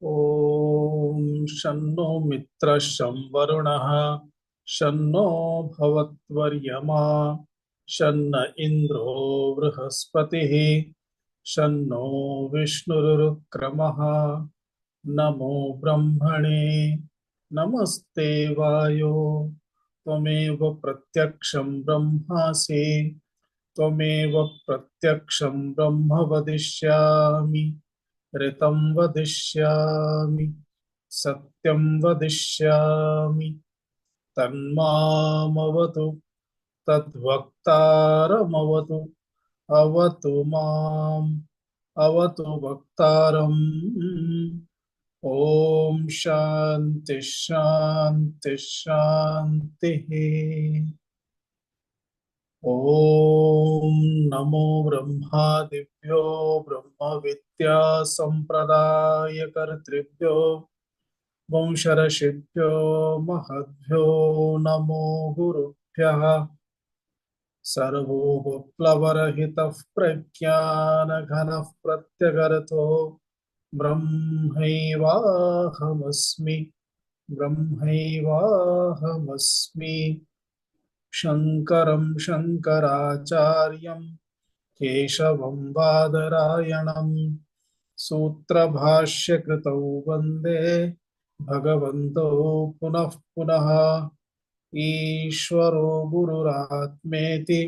ॐ शन्नो मित्रः शं वरुणः शन्नो भवत्वर्यमा शन्न इन्द्रो बृहस्पतिः शन्नो विष्णुरुक्रमः। नमो ब्रह्मणे नमस्ते वायो त्वमेव प्रत्यक्षं ब्रह्मासि त्वमेव प्रत्यक्षं ब्रह्म वदिष्यामि ऋतं वदिष्यामि सत्यं वदिष्यामि तन्मामवतु तद्वक्तारमवतु अवतु माम् अवतु वक्तारम्। ॐ शान्ति शान्ति शान्तिः। ॐ नमो ब्रह्मादिभ्यो ब्रह्म विद्या संप्रदायकर्तृभ्यो वंशर्षिभ्यो महद्भ्यो नमो गुरुभ्यः। सर्वोपप्लवरहितः प्रज्ञानघनः प्रत्यगर्तो ब्रह्मैवाहमस्मि ब्रह्मैवाहमस्मि। शङ्करं शङ्कराचार्यं केशवं बादरायणं सूत्रभाष्यकृतौ वन्दे भगवन्तौ पुनः पुनः। ईश्वरो गुरुरात्मेति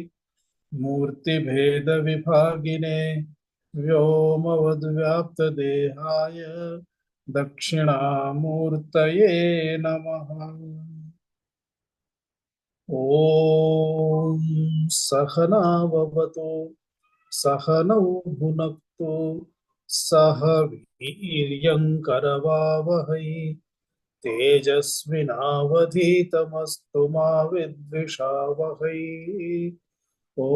मूर्तिभेदविभागिने व्योमवद्व्याप्तदेहाय दक्षिणामूर्तये नमः। ॐ सहनाववतु सहनौ भुनक्तु सह वीर्यङ्करवावहै तेजस्विनावधीतमस्तु मा विद्विषावहै। ॐ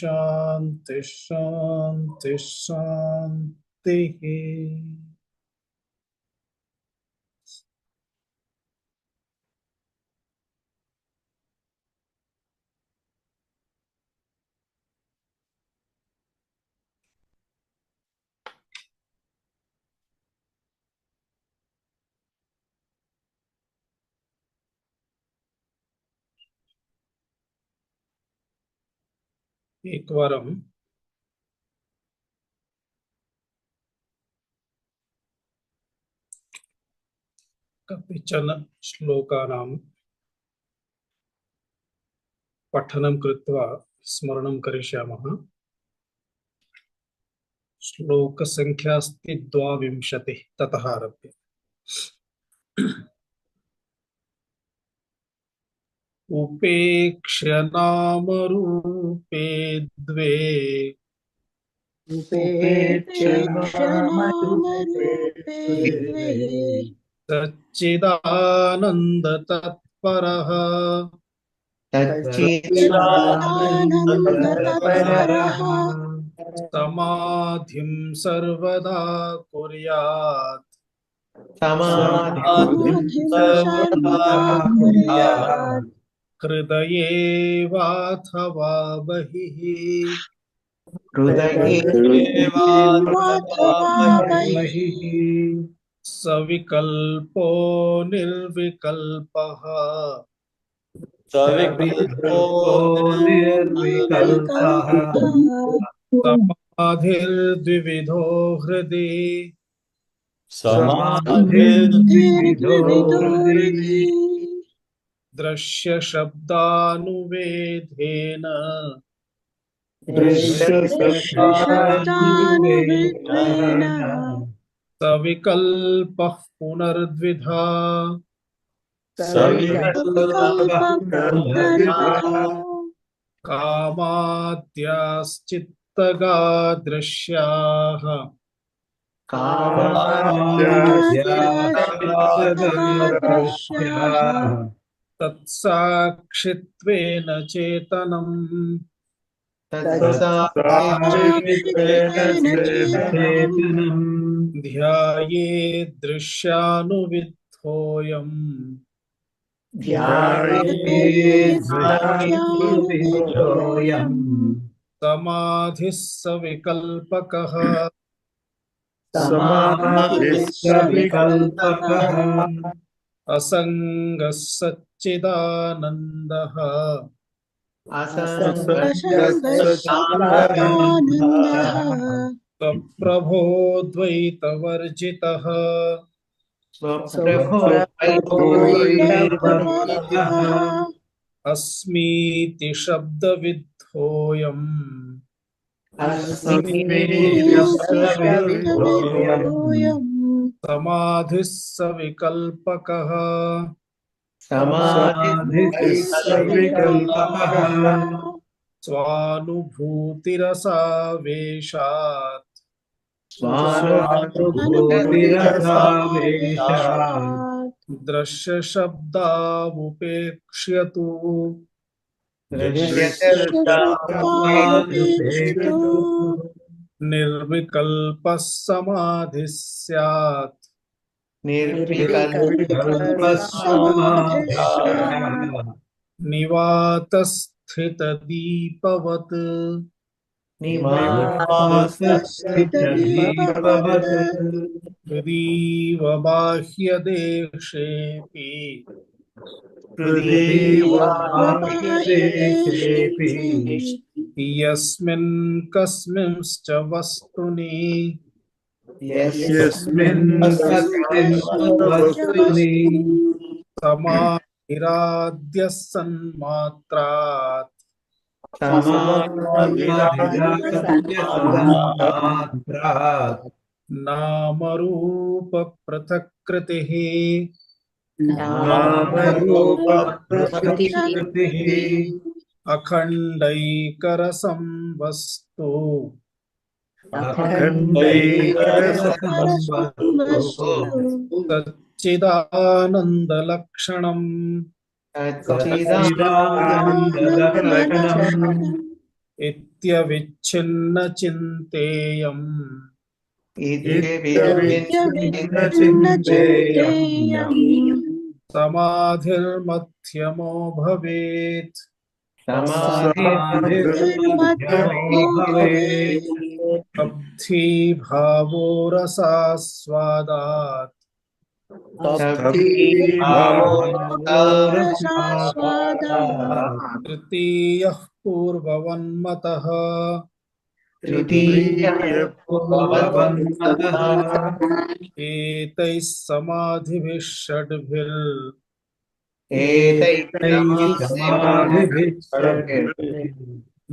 शान्ति शान्ति शान्तिः। एकवारं कतिचन श्लोकानां पठनं कृत्वा स्मरणं करिष्यामः। श्लोकसङ्ख्या अस्ति 22 ततः आरभ्य। उपेक्ष्य नामरूपे द्वे उपेक्षनामरूपे द्वे सच्चिदानन्दतत्परः सच्चिदानन्दतत्परः समाधिं सर्वदा कुर्यात् समाधिं सर्वदा कुर्यात् हृदये वाथवा बहिः हृदये वाथवा बहिः सविकल्पो निर्विकल्पः सविकल्पो निर्विकल्पः समाधिर्द्विविधो हृदि समाधिर्द्विविधो हृदि दृश्यशब्दानुवेदेन दृश्यशब्दानुवेदेन सविकल्पः पुनर्द्विधा सविकल्पः पुनर्द्विधा कामाद्याश्चित्तगा दृश्याः कामाद्याश्चित्तदृश्याः तत्साक्षित्वेन चेतनम् तत्साक्षित्वेन चेतनम् ध्यायेद् दृश्यानुविद्धोऽयम् ध्यायेद्दृश्यानुविद्धोऽयम् समाधिः सविकल्पकः समाधिश्च विकल्पकः असङ्गः सच्चिदानन्दः असङ्गसच्चिदानन्दः स्वप्रभोद्वैतवर्जितः स्वप्रभोद्वैतवर्जितः अस्मीति शब्दविद्धोऽयम् अस्मिन् समाधिः सविकल्पकः समाधिश्च विकल्पकः स्वानुभूतिरसावेशात् स्वानुभूतिरसावेशात् दृश्यशब्दावुपेक्ष्यतु दृश्यशब्दानुपेक्षितो निर्विकल्पः समाधिः स्यात् निर्विकल्पः समाधिः निवातस्थितदीपवत् निवासस्थितदीपवत् हृदीव बाह्यदेशेऽपि हृदीव बाह्यदेशेऽपि यस्मिन् कस्मिंश्च वस्तुनि यस्मिन् कस्मिंश्च वस्तुनि समाधिराद्यः सन्मात्रात् समाधिराद्यसन्मात्रात् नामरूपपृथक्कृतिः नामरूपप्रकृतिः अखण्डैकरसं वस्तु अखण्डैकरसंवस्तु सच्चिदानन्दलक्षणम् सच्चिदानन्दलक्षणम् इत्यविच्छिन्नचिन्तेयम् इत्यविच्छिन्नचिन्तेयम् समाधिर्मध्यमो भवेत् समाधिर्मध्यमो भवेत् लब्धिभावो रसास्वादात् तृतीयभावोरसास्वादात् तृतीयः पूर्ववन्मतः तृतीयपूर्ववन्मतः एतैः समाधिभिः षड्भिर् एतैः समाधिभिः षड्भिः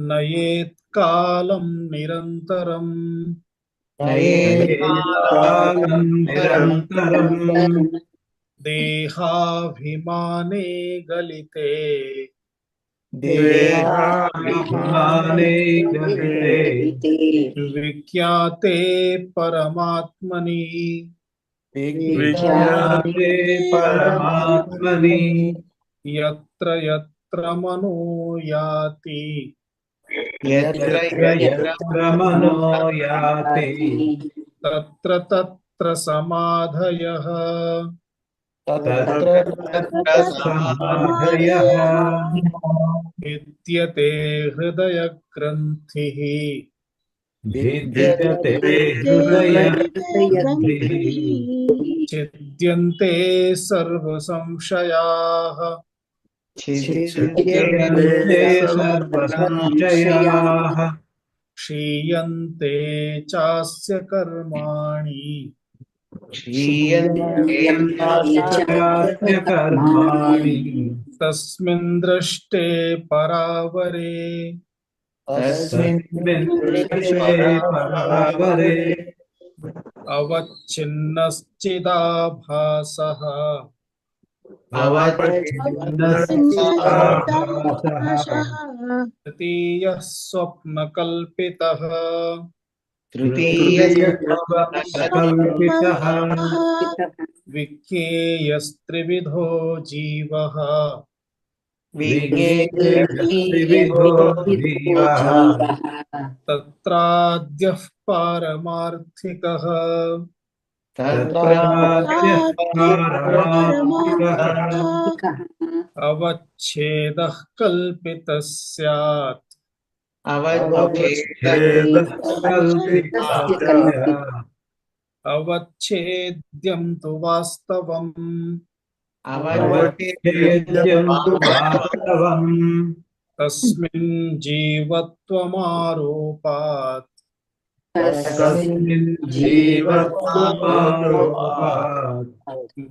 नयेत् कालं निरन्तरम् नयेत्कालं निरन्तरम् देहाभिमाने गलिते देहाभिमाने गलिते विज्ञाते परमात्मनि विज्ञाते परमात्मनि यत्र यत्र मनो याति यत्र यत्र मनो याति तत्र तत्र समाधयः तत्र तत्र समाधयः विद्यते हृदयग्रन्थिः भिद्यते हृदयग्रन्थिः छिद्यन्ते सर्वसंशयाः छिद्यन्ते सर्वसंशयाः क्षीयन्ते चास्य कर्माणि क्षीयन्ते कर्माणि तस्मिन् दृष्टे परावरे तस्मिन् दृष्टे परावरे अवच्छिन्नश्चिदाभासः अवच्छिन्नश्चिदाभासः तृतीयः स्वप्नकल्पितः तृतीयस्वप्नकल्पितः विज्ञेयस्त्रिविधो जीवः विज्ञेयस्त्रिविधो जीवः तत्राद्यः पारमार्थिकः तत्राद्यः पारमार्थिकः अवच्छेदः कल्पितः स्यात् अवच्छेदः कल्पितः अवच्छेद्यं तु वास्तवम् अवच्छेद्यं तु वास्तवम् तस्मिन् जीवत्वमारोपात् तस्मिन् जीवत्वमारोपात्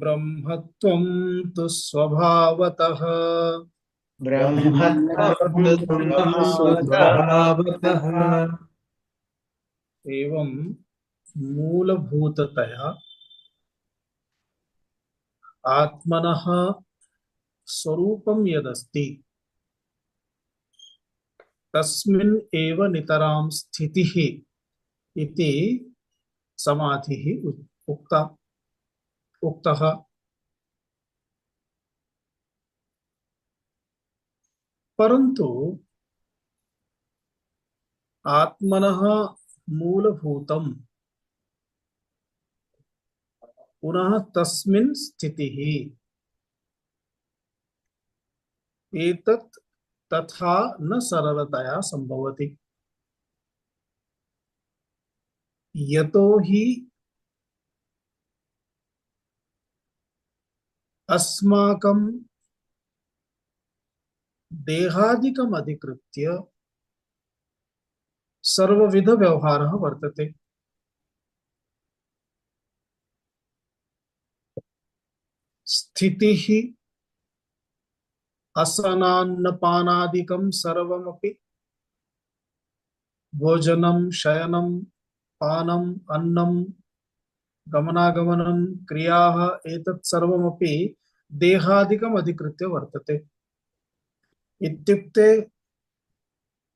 ब्रह्मत्वं तु स्वभावतः। ब्रह्मत्वं स्वभावतः। एवं मूलभूततया आत्मनः स्वरूपं यदस्ति तस्मिन् एव नितरां स्थितिः इति समाधिः उक्तः। परन्तु आत्मनः मूलभूतं पुनः तस्मिन् स्थितिः एतत् तथा न सरलतया संभवति। यतो हि अस्माकं देहादिकम् अधिकृत्य सर्वविध व्यवहारः वर्तते। स्थितिः असनान्नपानादिकं सर्वमपि भोजनं शयनं पानम् अन्नं गमनागमनं क्रियाः एतत् सर्वमपि देहादिकम् अधिकृत्य वर्तते। इत्युक्ते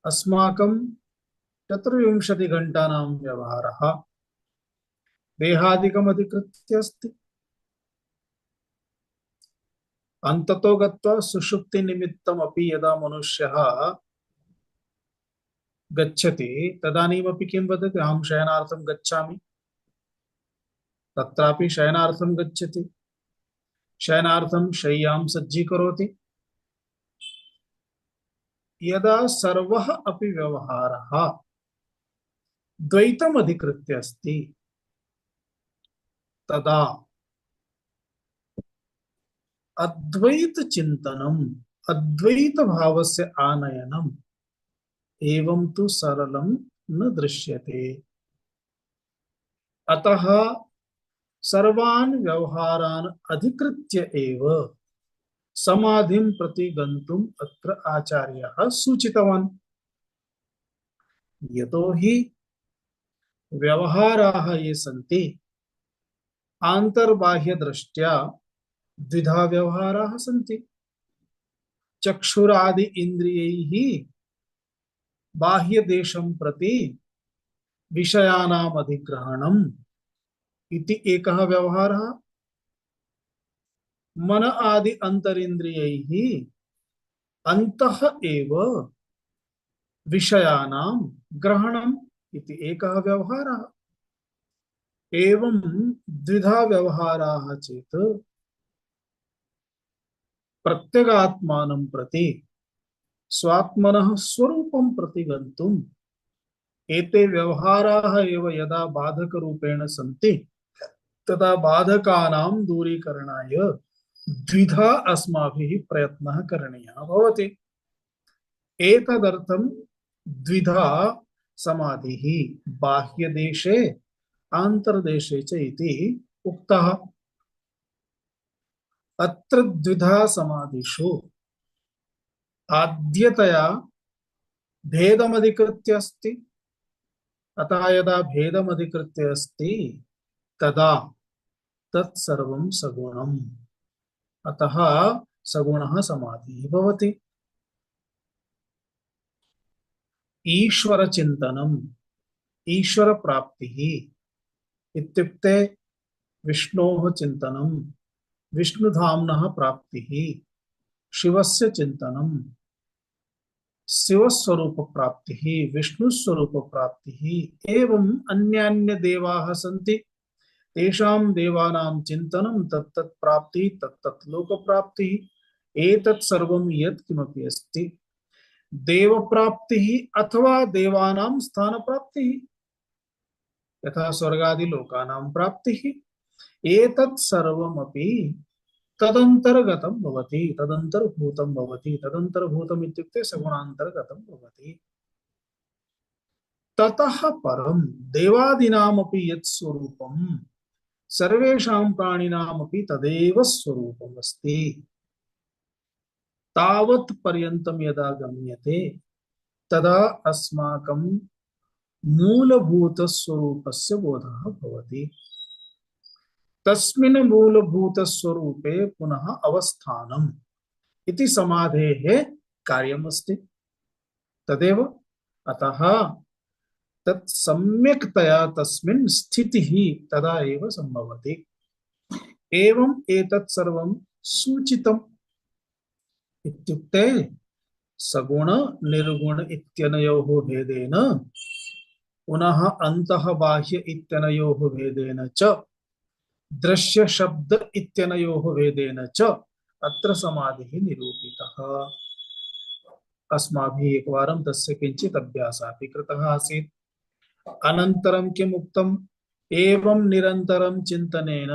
अस्माकं 24 घण्टानां व्यवहारः देहादिकम् अधिकृत्य अस्ति। अन्ततो गत्वा सुषुप्ति निमित्तमपि यदा मनुष्यः गच्छति तदानीमपि किं वदति, अहं शयनार्थं गच्छामि। तत्रापि शयनार्थं गच्छति, शयनार्थं शय्यां सज्जीकरोति। यदा सर्वः अपि व्यवहारः द्वैतम् अधिकृत्य अस्ति तदा अद्वैत चिन्तनम् अद्वैत भावस्य आनयनम् एवं तु सरलं न दृश्यते। अतः सर्वान् व्यवहारान् अधिकृत्य एव समाधिं प्रति गन्तुम् अत्र आचार्यः सूचितवान्। यतो हि व्यवहाराः ये सन्ति आन्तर्बाह्यदृष्ट्या द्विधा व्यवहाराः सन्ति। चक्षुरादि इन्द्रियैः बाह्यदेशं प्रति विषयानाम् अधिग्रहणम् इति एकः व्यवहारः। मन आदि अंतरिन्द्रियैः अन्तः एव विषयानां ग्रहणम् इति एकः व्यवहारः। एवं द्विधा व्यवहाराः चेत् प्रत्यगात्मानं प्रति स्वात्मनः स्वरूपं प्रति गन्तुम् एते व्यवहाराः एव यदा बाधकरूपेण सन्ति तदा बाधकानां दूरीकरणाय द्विधा अस्माभिः प्रयत्नः करणीयः भवति। एतदर्थं द्विधा समाधिः बाह्यदेशे आन्तर्देशे च इति उक्तः। अत्र द्विधा समाधिषु आद्यतया भेदमधिकृत्य अस्ति। अतः यदा भेदमधिकृत्य अस्ति तदा तत्सर्वं सगुणम्। अतः सगुणः समाधिः भवति। ईश्वरचिन्तनम् ईश्वरप्राप्तिः इत्युक्ते विष्णोः चिन्तनं विष्णुधाम्नः प्राप्तिः, शिवस्य चिन्तनं शिवस्वरूप प्राप्तिः विष्णुस्वरूप प्राप्तिः। एवं अन्यान्य देवाः सन्ति तेषां देवानां चिन्तनं तत्तत् प्राप्तिः तत्तत् लोक प्राप्तिः। एतत् सर्वं यत् किमपि अस्ति देव प्राप्तिः अथवा देवानां स्थान प्राप्तिः। यथा स्वर्गादिलोकानां प्राप्तिः एतत् सर्वमपि तदन्तर्गतं भवति, तदन्तर्भूतं भवति। तदन्तर्भूतम् इत्युक्ते सगुणान्तर्गतं भवति। ततः परं देवादीनामपि यत् स्वरूपं सर्वेषां प्राणिनामपि तदेव स्वरूपम् अस्ति। तावत् पर्यन्तं यदा गम्यते तदा अस्माकं मूलभूतस्वरूपस्य बोधः भवति। तस्मिन् मूलभूतस्वरूपे पुनः अवस्थानम् इति समाधेः कार्यमस्ति। तदेव अतः तत् सम्यक्तया तस्मिन् स्थितिः तदा एव सम्भवति। एवम् एतत् सर्वं सूचितम् इत्युक्ते सगुण निर्गुण इत्यनयोः भेदेन पुनः अन्तः बाह्य इत्यनयोः भेदेन च दृश्य शब्द इत्यनयोः भेदेन च अत्र समाधिः निरूपितः। अस्माभिः एकवारं तस्य किञ्चित् अभ्यासः अपि कृतः आसीत्। अनन्तरं किम् उक्तम्? एवं निरन्तरं चिन्तनेन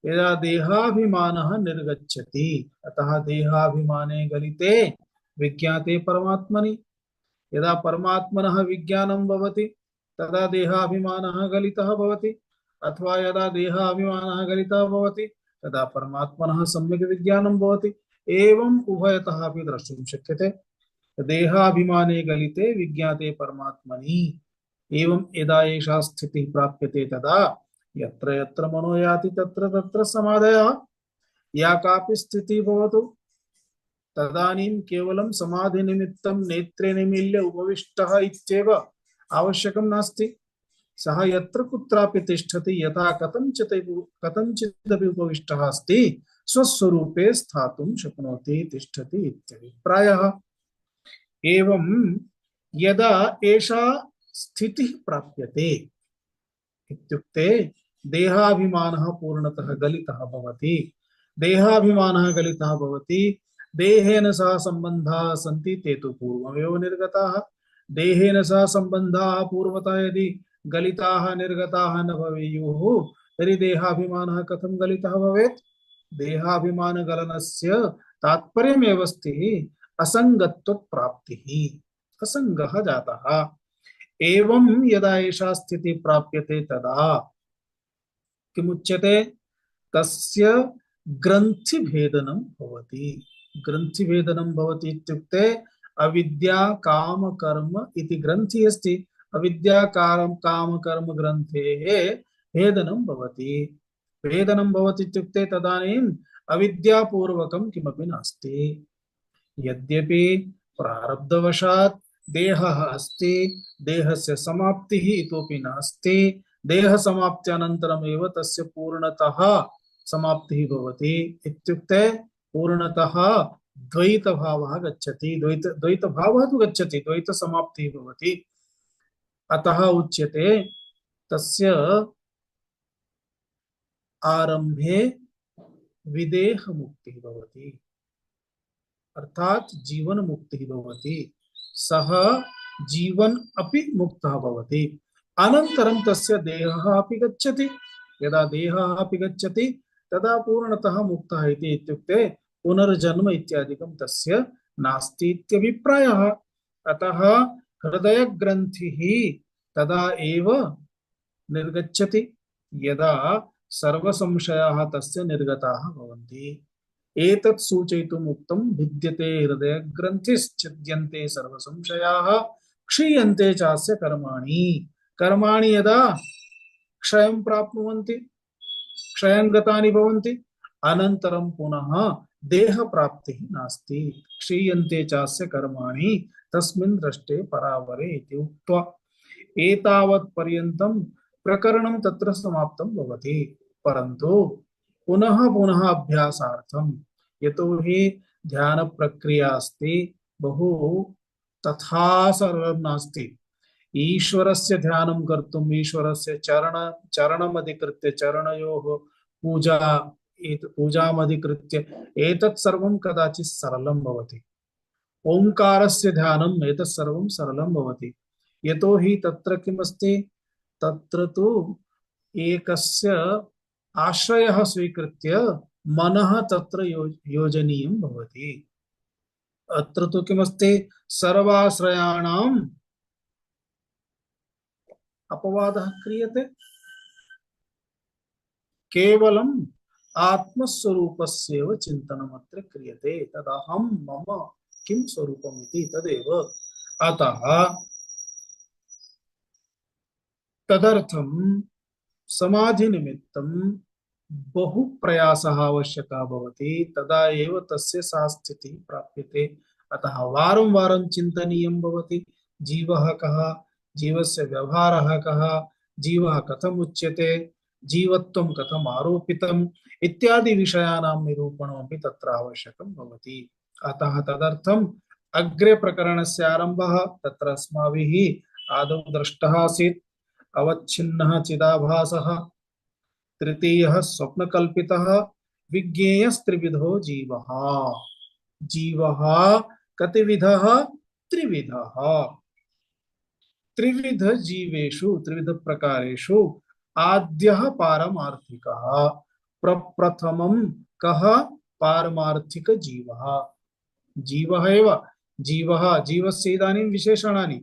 यदा देहाभिमानः निर्गच्छति, अतः देहाभिमाने गलिते विज्ञाते परमात्मनि, यदा परमात्मनः विज्ञानं भवति तदा देहाभिमानः गलितः भवति, अथवा यदा देहाभिमानः गलितः भवति तदा परमात्मनः सम्यक् विज्ञानं भवति। एवम् उभयतः अपि द्रष्टुं शक्यते। देहाभिमाने गलिते विज्ञाते परमात्मनि, एवं यदा एषा स्थितिः प्राप्यते तदा यत्र यत्र मनो याति तत्र तत्र समाधयः, या कापि स्थितिः भवतु तदानीं केवलं समाधिनिमित्तं नेत्रे निमील्य उपविष्टः इत्येव आवश्यकं नास्ति। सः यत्र कुत्रापि तिष्ठति, यथा कथंचिदपि उपविष्टः अस्ति, स्वस्वरूपे स्थातुं शक्नोति, तिष्ठति इत्यभिप्रायः। एवं यदा एषा स्थितिः प्राप्यते इत्युक्ते देहाभिमानः पूर्णतः गलितः भवति। देहाभिमानः गलितः भवति, देहेन सह सम्बन्धाः सन्ति, ते तु पूर्वमेव निर्गताः। देहेन सह सम्बन्धाः पूर्वतः यदि गलिताः निर्गताः न भवेयुः तर्हि देहाभिमानः कथं गलितः भवेत्? देहाभिमान गलनस्य तात्पर्यमेव अस्ति असंगत्व प्राप्तिः, असंगः जातः। एवं यदा एषा स्थितिः प्राप्यते तदा किमुच्यते? तस्य ग्रन्थिभेदनं भवति। ग्रन्थिभेदनं भवति इत्युक्ते अविद्या काम कर्म इति ग्रन्थि अस्ति, अविद्या काम कर्म ग्रन्थेः भेदनं भवति। भेदनं भवति इत्युक्ते तदानीम् अविद्यापूर्वकं किमपि नास्ति। यद्यपि प्रारब्धवशात् देहः अस्ति, देहस्य समाप्तिः इतोपि नास्ति, देह समाप्त्यनन्तरमेव तस्य पूर्णतः समाप्तिः भवति। इत्युक्ते पूर्णतः द्वैतभावः गच्छति, द्वैतभावः तु गच्छति, द्वैतसमाप्तिः भवति। अतः उच्यते तस्य आरंभे विदेह मुक्तिः भवति, अर्थात जीवन मुक्तिः भवति। सः जीवन अपि मुक्तः भवति। अनन्तरं तस्य देहः अपि गच्छति। यदा देहः अपि गच्छति तदा पूर्णतः मुक्तः इति, इत्युक्ते पुनर्जन्म इत्यादिकं तस्य नास्ति इत्यभिप्रायः। अतः हृदयग्रन्थिः तदा एव निर्गच्छति यदा सर्वसंशयाः तस्य निर्गताः भवन्ति। एतत् सूचयितुम् उक्तं भिद्यते हृदयग्रन्थिश्छिद्यन्ते सर्वसंशयाः क्षीयन्ते चास्य कर्माणि। कर्माणि यदा क्षयं प्राप्नुवन्ति, क्षयं गतानि भवन्ति, अनन्तरं पुनः देह प्राप्तिः नास्ति। क्षीयन्ते चास्य कर्माणि तस्मिन् दृष्टे परावरे इति उक्त्वा एतावत् पर्यन्तं प्रकरणं तत्र समाप्तं भवति। परन्तु पुनः पुनः अभ्यासार्थं, यतोहि ध्यान प्रक्रिया अस्ति, बहु तथा सरलं नास्ति। ईश्वरस्य ध्यानं कर्तुम् ईश्वरस्य चरणमधिकृत्य चरणयोः पूजामधिकृत्य एतत् सर्वं कदाचित् सरलं भवति। ओंकारस्य ध्यानम् एतत् सर्वं सरलं भवति, यतोहि तत्र किमस्ति, तत्र तु एकस्य आश्रयः स्वीकृत्य मनः तत्र योजनीयं भवति। अत्र तु किमस्ति, सर्वाश्रयाणाम् अपवादः क्रियते, केवलम् आत्मस्वरूपस्यैव चिन्तनमत्र क्रियते। तदहं मम किं स्वरूपमिति तदेव। अतः तदर्थं समाधिनिमित्तं बहु प्रयासः आवश्यकः भवति, तदा एव तस्य सा स्थितिः प्राप्यते। अतः वारं वारं चिन्तनीयं भवति, जीवः कः, जीवस्य व्यवहारः कः, जीवः कथम् उच्यते, जीवत्वं कथम् आरोपितम् इत्यादि विषयाणां निरूपणमपि तत्र आवश्यकं भवति। अतः तदर्थम् अग्रे प्रकरणस्य आरम्भः तत्र अस्माभिः आदौ दृष्टः आसीत्। अवच्छिन्नः चिदाभासः, तृतीयः स्वप्नकल्पितः, विज्ञेयस्त्रिविधो जीवः। जीवः कतिविधः? त्रिविधः। त्रिविध जीवेषु, त्रिविध प्रकारेषु आद्यः पारमार्थिकः। प्रप्रथमं कः? पारमार्थिक जीवः। जीवः एव, जीवः, जीवस्य इदानीं विशेषणानि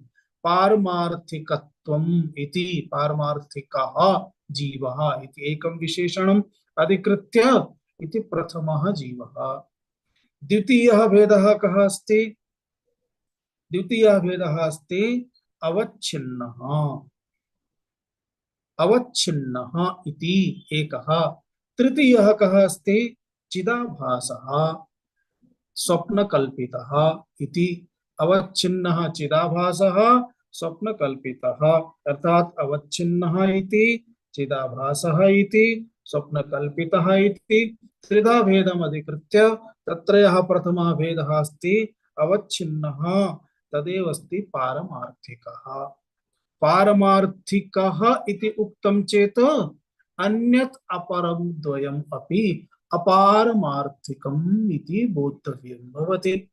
पारमार्थिकत्वम् इति, पारमार्थिकः जीवः इति एकं विशेषणम् अधिकृत्य इति प्रथमः जीवः। द्वितीयः भेदः कः अस्ति? द्वितीयः भेदः अस्ति अवच्छिन्नः। अवच्छिन्नः इति एकः। तृतीयः कः अस्ति? चिदाभासः, स्वप्नकल्पितः इति। अवच्छिन्नः चिदाभासः, स्वप्नकल्पितः, अर्थात अवच्छिन्नः इति, चिदाभासः इति, स्वप्नकल्पितः इति त्रिधा भेदम् अधिकृत्य तत्र यः प्रथमः भेदः अस्ति अवच्छिन्नः, तदेव अस्ति पारमार्थिकः। पारमार्थिकः इति उक्तं चेत् अन्यत् अपरं द्वयम् अपि अपारमार्थिकम् इति बोद्धव्यं भवति।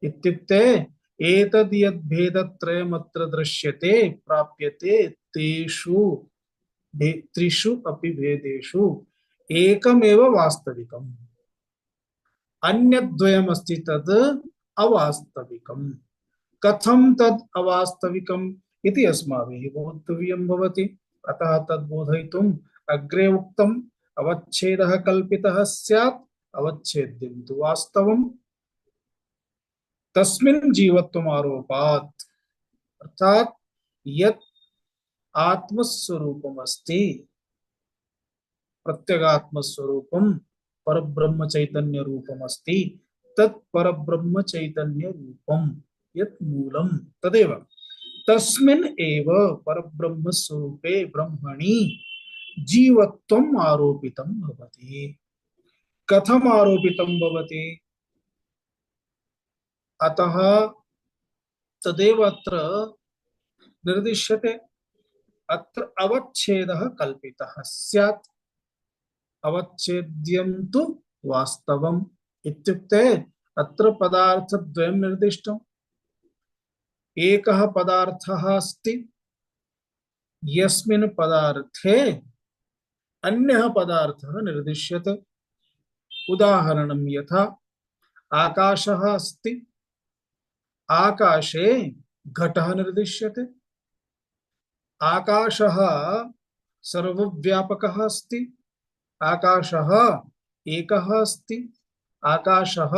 इत्युक्ते एतद् यद् भेदत्रयमत्र दृश्यते प्राप्यते तेषु त्रिषु अपि भेदेषु एकमेव वास्तविकम्, अन्यद्वयमस्ति तद् अवास्तविकम्। कथं तद् अवास्तविकम् इति अस्माभिः बोद्धव्यं भवति। अतः तद् बोधयितुम् अग्रे उक्तम् अवच्छेदः कल्पितः स्यात्, अवच्छेद्यं तु वास्तवम्, तस्मिन् जीवत्वम् आरोपात्। अर्थात यत् आत्मस्वरूपम् अस्ति, प्रत्यगात्मस्वरूपम् परब्रह्म चैतन्य रूपम् अस्ति, तत् परब्रह्म चैतन्य रूपम् यत् मूलम् तदेव, तस्मिन् एव परब्रह्म स्वरूपे ब्रह्मणि जीवत्वम् आरोपितं भवति। कथम् आरोपितं भवति? अतः तदेव अत्र निर्दिश्यते। अत्र अवच्छेदः कल्पितः स्यात्, अवच्छेद्यं तु वास्तवम्। इत्युक्ते अत्र पदार्थद्वयं निर्दिष्टम्। एकः पदार्थः अस्ति, यस्मिन् पदार्थे अन्यः पदार्थः निर्दिश्यते। उदाहरणं यथा आकाशः अस्ति, आकाशे घटः निर्दिश्यते। आकाशः सर्वव्यापकः अस्ति, आकाशः एकः अस्ति, आकाशः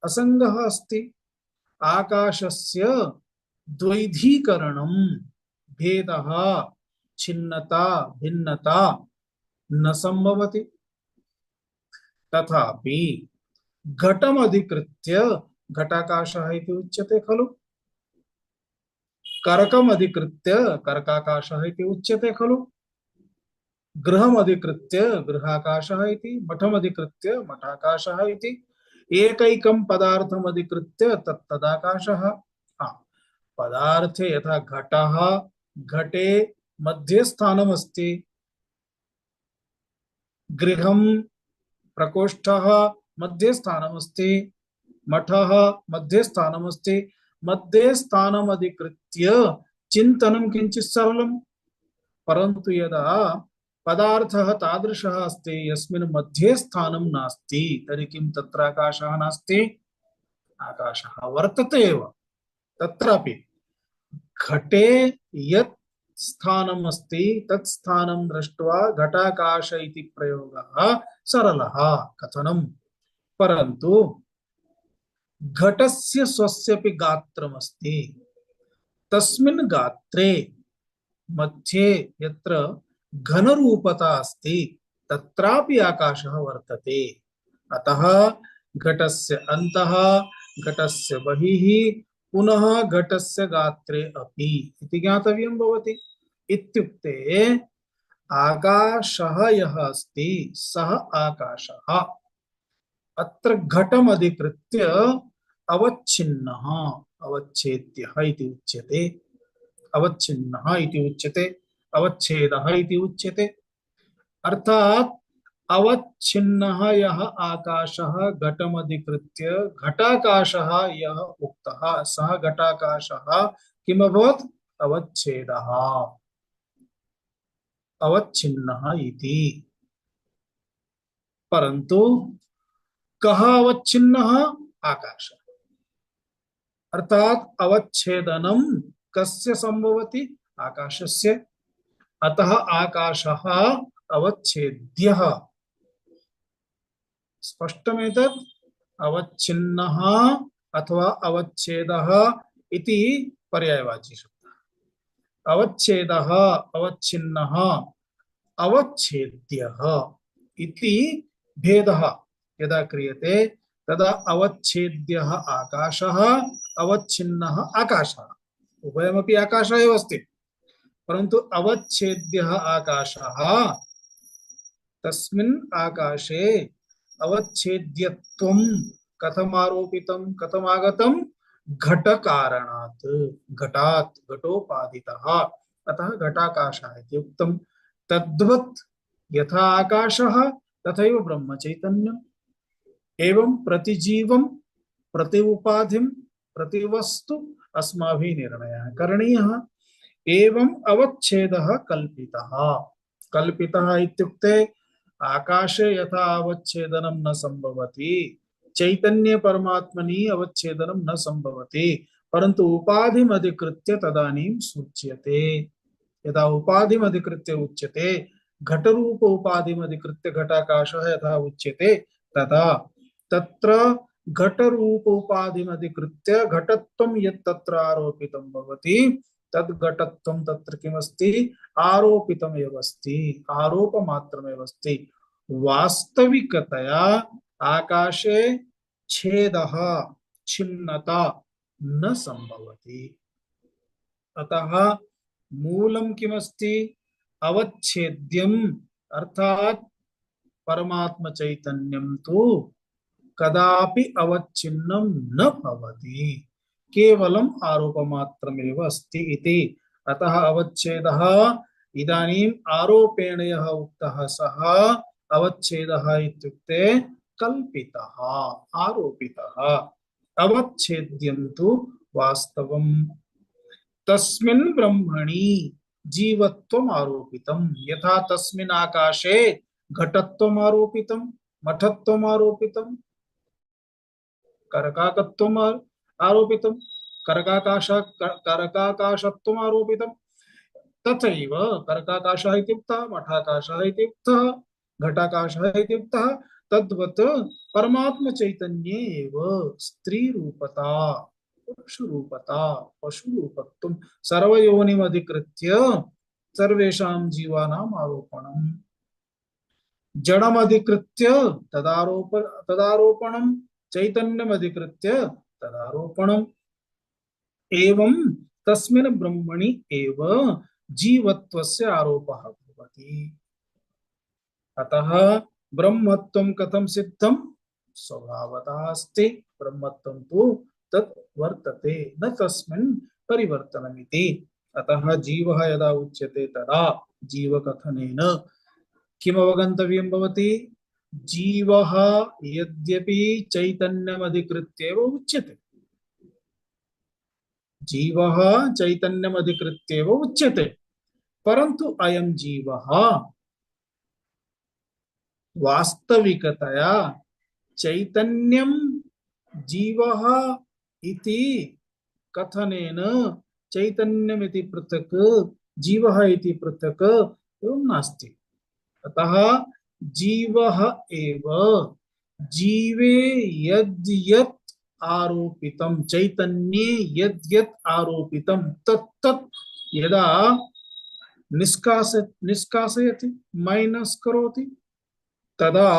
असंगः अस्ति। आकाशस्य द्वैधीकरणं, भेदः, छिन्नता, भिन्नता न संभवति। तथापि घटम् अधिकृत्य घटाकाशः इति उच्यते खलु, करकम् अधिकृत्य करकाकाशः इति उच्यते खलु, गृहम् अधिकृत्य गृहाकाशः इति, मठम् अधिकृत्य मठाकाशः इति, एकैकं पदार्थम् अधिकृत्य तत्तदाकाशः। पदार्थे यथा घटः, घटे मध्ये स्थानमस्ति, गृहं प्रकोष्ठः मध्ये स्थानमस्ति, मठः मध्ये स्थानमस्ति। मध्ये स्थानम् अधिकृत्य चिन्तनं किञ्चित् सरलम्। परन्तु यदा पदार्थः तादृशः अस्ति यस्मिन् मध्ये स्थानं नास्ति तर्हि किं तत्र आकाशः नास्ति? आकाशः वर्तते एव तत्रापि। घटे यत् स्थानम् अस्ति तत् स्थानं दृष्ट्वा घटाकाश इति प्रयोगः सरलः कथनं, परन्तु घटस्य स्वस्यपि गात्रमस्ति, तस्मिन् गात्रे मध्ये यत्र घनरूपता अस्ति तत्रापि आकाशः वर्तते। अतः घटस्य अन्तः घटस्य बहिः पुनः घटस्य गात्रे अपि इति ज्ञातव्यं भवति। इत्युक्ते आकाशः यः अस्ति सः आकाशः अत्र घटमधिकृत्य अवच्छिन्नः अवच्छेद्यः इति उच्यते, अवच्छिन्नः इति उच्यते, अवच्छेदः इति उच्यते। अर्थात अवच्छिन्नः यः आकाशः घटमधिकृत्य घटाकाशः यः उक्तः सः घटाकाशः किमभवत्? अवच्छेदः, अवच्छिन्नः इति। परन्तु कः अवच्छिन्नः? आकाशः। अर्थात अवच्छेदनं कस्य संभवति? आकाशस्य। अतः आकाशः अवच्छेद्यः। स्पष्टमेतत्? अवच्छिन्नः अथवा अवच्छेदः इति पर्यायवाची शब्दः। अवच्छेदः, अवच्छिन्नः, अवच्छेद्यः इति भेदः यदा क्रियते तदा अवच्छेद्यः आकाशः, अवच्छिन्नः आकाशः, उभयमपि आकाशः एव अस्ति, परन्तु अवच्छेद्यः आकाशः तस्मिन् आकाशे अवच्छेद्यत्वं कथमारोपितं, कथमागतं? घटकारणात्, घटात्, घटोपादितः, अतः घटाकाशः इति उक्तं। तद्वत् यथा आकाशः तथैव ब्रह्म चैतन्यम्। एवं प्रतिजीवं प्रति उपाधिं प्रति वस्तु अस्माभिः निर्णयः करणीयः। एवं अवच्छेदः कल्पितः। कल्पितः इत्युक्ते आकाशे यथा अवच्छेदनं न संभवति, चैतन्य परमात्मनि अवच्छेदनं न संभवति, परन्तु उपाधिम् अधिकृत्य तदानीं सूच्यते। यदा उपाधिम् अधिकृत्य उच्यते, घटरूप उपाधिम् अधिकृत्य घटाकाशः यथा उच्यते तदा तत्र घटरूप उपाधिम् अधिकृत्य घटत्वं यत् तत्र आरोपितं भवति तद् घटत्वं तत्र किमस्ति? आरोपितमेव अस्ति, आरोपमात्रमेव अस्ति। वास्तविकतया आकाशे छेदः, छिन्नता न संभवति। अतः मूलं किमस्ति? अवच्छेद्यम्, अर्थात परमात्म चैतन्यं तु कदापि अवच्छिन्नं न भवति, केवलम् आरोपमात्रमेव अस्ति इति। अतः अवच्छेदः इदानीम् आरोपेण यः उक्तः सः अवच्छेदः इत्युक्ते कल्पितः, आरोपितः। अवच्छेद्यं तु वास्तवम्। तस्मिन् ब्रह्मणि जीवत्वम् आरोपितं, यथा तस्मिन् आकाशे घटत्वम् आरोपितं, मठत्वम् आरोपितं, करकाकत्वम् आरोपितं, करकाकाशत्वम् आरोपितं, तथैव करकाकाशः इत्युक्तः, मठाकाशः इत्युक्तः, घटाकाशः इत्युक्तः। तद्वत् परमात्म चैतन्ये एव स्त्री रूपता, पुरुष रूपता, पशु रूपत्वं सर्वयोनिम् अधिकृत्य सर्वेषां जीवानाम् आरोपणम्, जडम् अधिकृत्य तदारोपणम्, चैतन्यम् अधिकृत्य तदारोपणम्। एवं तस्मिन् ब्रह्मणि एव जीवत्वस्य आरोपः भवति। अतः ब्रह्मत्वं कथं सिद्धं? स्वभावतः अस्ति। ब्रह्मत्वं तु तत् वर्तते, न तस्मिन् परिवर्तनमिति। अतः जीवः यदा उच्यते तदा जीवकथनेन किम् अवगन्तव्यं भवति? जीवः यद्यपि चैतन्यमधिकृत्यैव उच्यते, जीवः चैतन्यमधिकृत्यैव उच्यते, परंतु अयम जीवः वास्तविकतया चैतन्यम जीवः इति कथनेन चैतन्यमिति पृथक् जीवः इति पृथक् एवं नास्ति। अतः जीवः एव जीवे यद् यत् आरोपितं चैतन्ये यद् यत् आरोपितं तत् तत् यदा निष्कासयति माइनस करोति तदा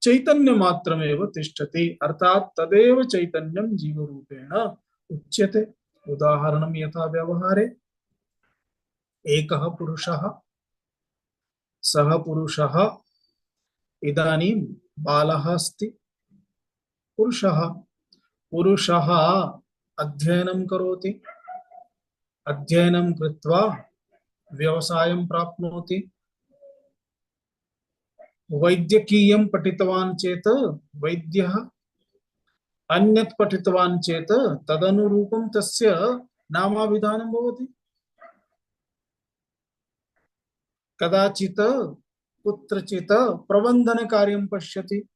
चैतन्य मात्रमेव तिष्ठति, अर्थात तदेव चैतन्यं जीवरूपेण उच्यते। उदाहरणं यथा व्यवहारे एकः पुरुषः, सः पुरुषः इदानीं बालः अस्ति। पुरुषः अध्ययनं करोति, अध्ययनं कृत्वा व्यवसायं प्राप्नोति। वैद्यकीयं पठितवान् चेत् वैद्यः, अन्यत् पठितवान् चेत् तदनुरूपं तस्य नामाभिधानं भवति। कदाचित् कुत्रचित् प्रबन्धन कार्यं पश्यति,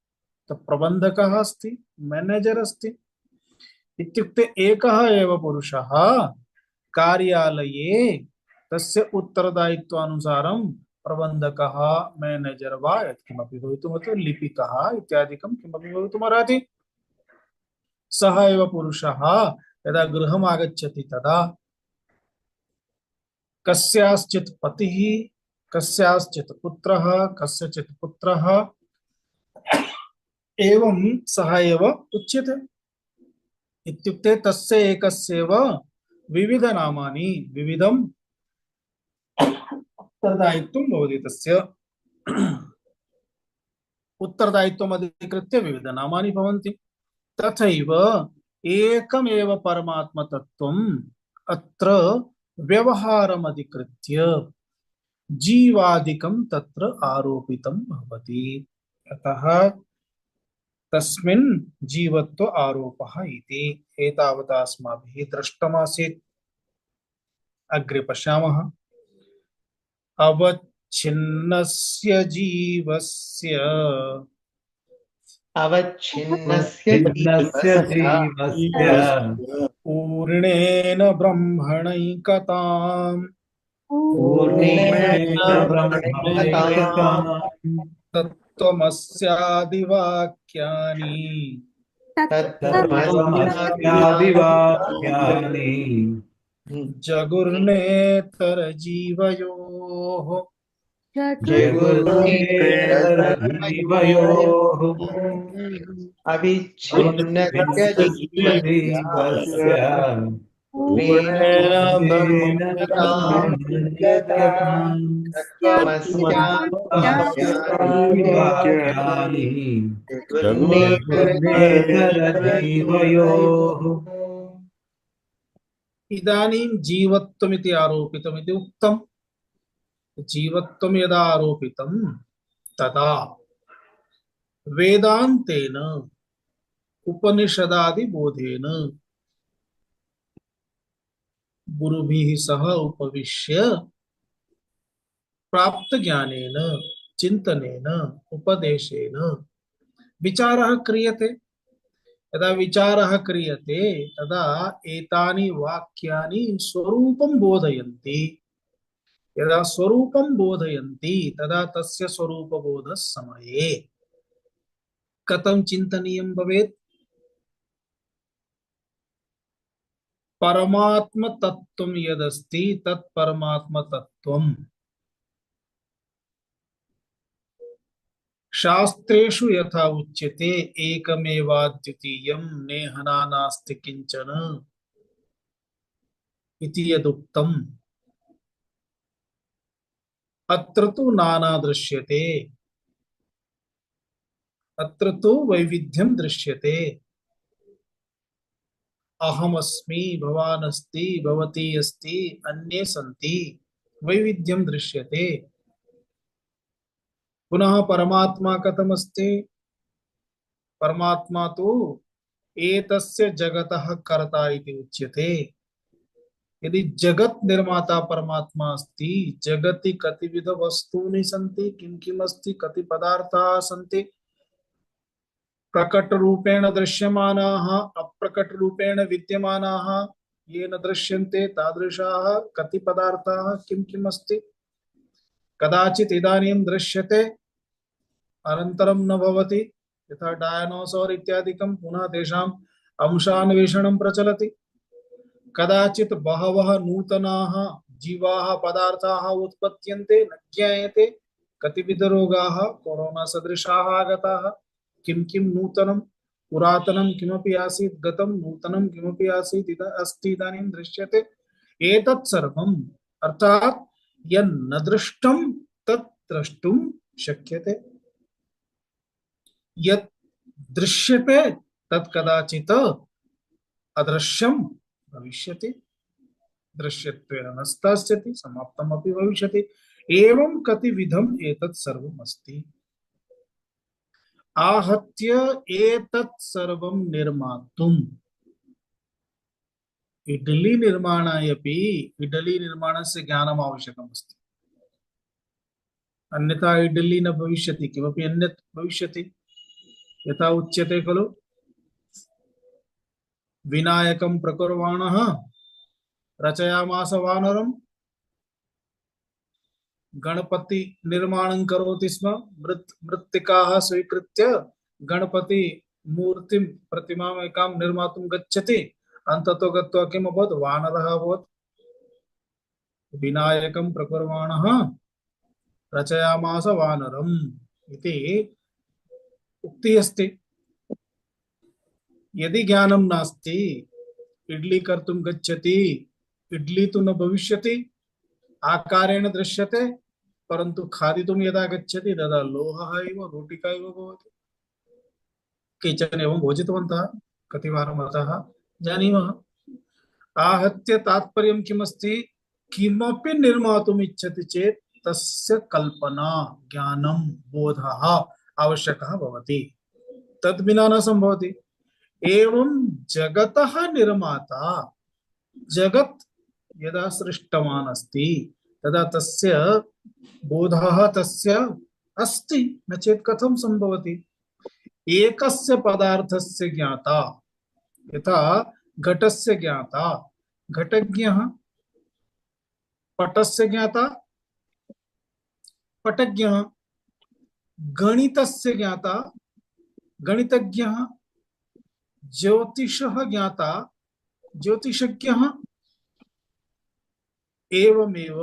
प्रबन्धकः अस्ति, मैनेजर अस्ति। इत्युक्ते एकः एव पुरुषः कार्यालये तस्य उत्तरदायित्वानुसारं प्रबन्धकः, मैनेजर वा यत्किमपि भवितुमर्हति, लिपिकः इत्यादिकं किमपि भवितुमर्हति। सः एव पुरुषः यदा गृहम् आगच्छति तदा कस्याश्चित् पतिः, कस्याश्चित् पुत्रः, कस्यचित् पुत्रः एवं सः एव उच्यते। इत्युक्ते तस्य एकस्यैव विविध नामानि, विविधं उत्तरदायित्वं भवति। तस्य उत्तरदायित्वम् अधिकृत्य विविध नामानि भवन्ति। तथैव एकमेव परमात्मतत्त्वम् अत्र व्यवहारम् अधिकृत्य जीवादिकं तत्र आरोपितं भवति। अतः तस्मिन् जीवत्व आरोपः इति एतावता अस्माभिः दृष्टमासीत्। अग्रे पश्यामः। अवच्छिन्नस्य जीवस्य अवच्छिन्नस्य छिन्नस्य जीवस्य जीवस्य पूर्णेन ब्रह्मणैकताम् पूर्णेन ब्रह्मैकताम् तत्त्वमस्यादिवाक्यानि तत्त्वमस्यादिवाक्यानि जगुर्नेतरजीवयोः जगुर्नेतरजीवयोः अविच्छिन्नस्य जीवस्य जीवस्य पूर्णेन पूर्णेन ब्रह्मण्यताम् ब्रह्मण्यताम् तत्त्वमस्यादिवाक्यानि जगुर्नेतरजीवयोः इदानीं जीवत्वमिति आरोपितमिति उक्तम्। जीवत्वं यदा आरोपितं तदा वेदान्तेन उपनिषदादि बोधेन गुरुभिः सह उपविश्य प्राप्त ज्ञानेन चिन्तनेन उपदेशेन विचारः क्रियते। यदा विचारः क्रियते तदा एतानि वाक्यानि स्वरूपं बोधयन्ति। यदा स्वरूपं बोधयन्ति तदा तस्य स्वरूपबोधसमये कथं चिन्तनीयं भवेत्? परमात्म तत्त्वं यदस्ति तत् परमात्म तत्त्वम् शास्त्रेषु यथा उच्यते एकमेवाद्वितीयं नेहना नास्ति किंचन इति यदुक्तम्, अत्र तु नाना दृश्यते, अत्र तु वैविध्यं दृश्यते। अहमस्मि, भवान् अस्ति, भवती अस्ति, अन्ये सन्ति, वैविध्यं दृश्यते। पुनः परमात्मा कथमस्ति? परमात्मा तु एतस्य जगतः कर्ता इति उच्यते। यदि जगत निर्माता परमात्मा अस्ति, जगति कतिविध वस्तूनि सन्ति, किं किम् अस्ति, कति पदार्थाः सन्ति, प्रकट रूपेण दृश्यमानाः, अप्रकट रूपेण विद्यमानाः, ये न दृश्यन्ते तादृशाः कति पदार्थाः, किं किम् अस्ति, कदाचित् इदानीं दृश्यते अनन्तरं न भवति, यथा डायनोसॉर इत्यादिकं पुनः तेषाम् अंशान्वेषणं प्रचलति। कदाचित् बहवः नूतनाः जीवाः पदार्थाः उत्पद्यन्ते, न ज्ञायते, कतिविध रोगाः कोरोना सदृशाः आगताः, किं किं नूतनं पुरातनं किमपि आसीत् गतं, नूतनं किमपि आसीत् अस्ति इदानीं दृश्यते। एतत् सर्वम् अर्थात् यन्न दृष्टं तत् द्रष्टुं शक्यते, यत् दृश्यते तत् कदाचित् अदृश्यं भविष्यति, दृश्यत्वेन न स्थास्यति, समाप्तमपि भविष्यति। एवं कतिविधम् एतत् सर्वम् अस्ति। आहत्य एतत् सर्वं निर्मातुम् इडली निर्माणायपि इडली निर्माणस्य ज्ञानम् आवश्यकम् अस्ति, अन्यथा इडली न भविष्यति, किमपि अन्यत् भविष्यति। यथा उच्यते खलु, विनायकं प्रकुर्वाणः रचयामास वानरम्, गणपति निर्माणं करोति स्म, मृत्तिकाः स्वीकृत्य गणपति मूर्तिं प्रतिमाम् एकां निर्मातुं गच्छति, अन्ततो गत्वा किम् अभवत्, वानरः अभवत्। विनायकं प्रकुर्वाणः रचयामास वानरम् इति उक्तिः अस्ति। यदि ज्ञानं नास्ति, इडली कर्तुं गच्छति, इडली तु न भविष्यति, आकारेण दृश्यते, परन्तु खादितुं यदा गच्छति तदा लोहः एव, रोटिका एव भवति। केचन एवं भोजितवन्तः, कतिवारम् अतः जानीमः। आहत्य तात्पर्यं किमस्ति, किमपि निर्मातुम् इच्छति चेत् तस्य कल्पना, ज्ञानं, बोधः आवश्यकः भवति, तद्विना न सम्भवति। एवं जगतः निर्माता, जगत् यदा सृष्टवान् अस्ति तदा तस्य बोधः तस्य अस्ति, न चेत् कथं सम्भवति। एकस्य पदार्थस्य ज्ञाता, यथा घटस्य ज्ञाता घटज्ञः, पटस्य ज्ञाता पटज्ञः, गणितस्य ज्ञाता गणितज्ञः, ज्योतिषः ज्ञाता ज्योतिषज्ञः। एवमेव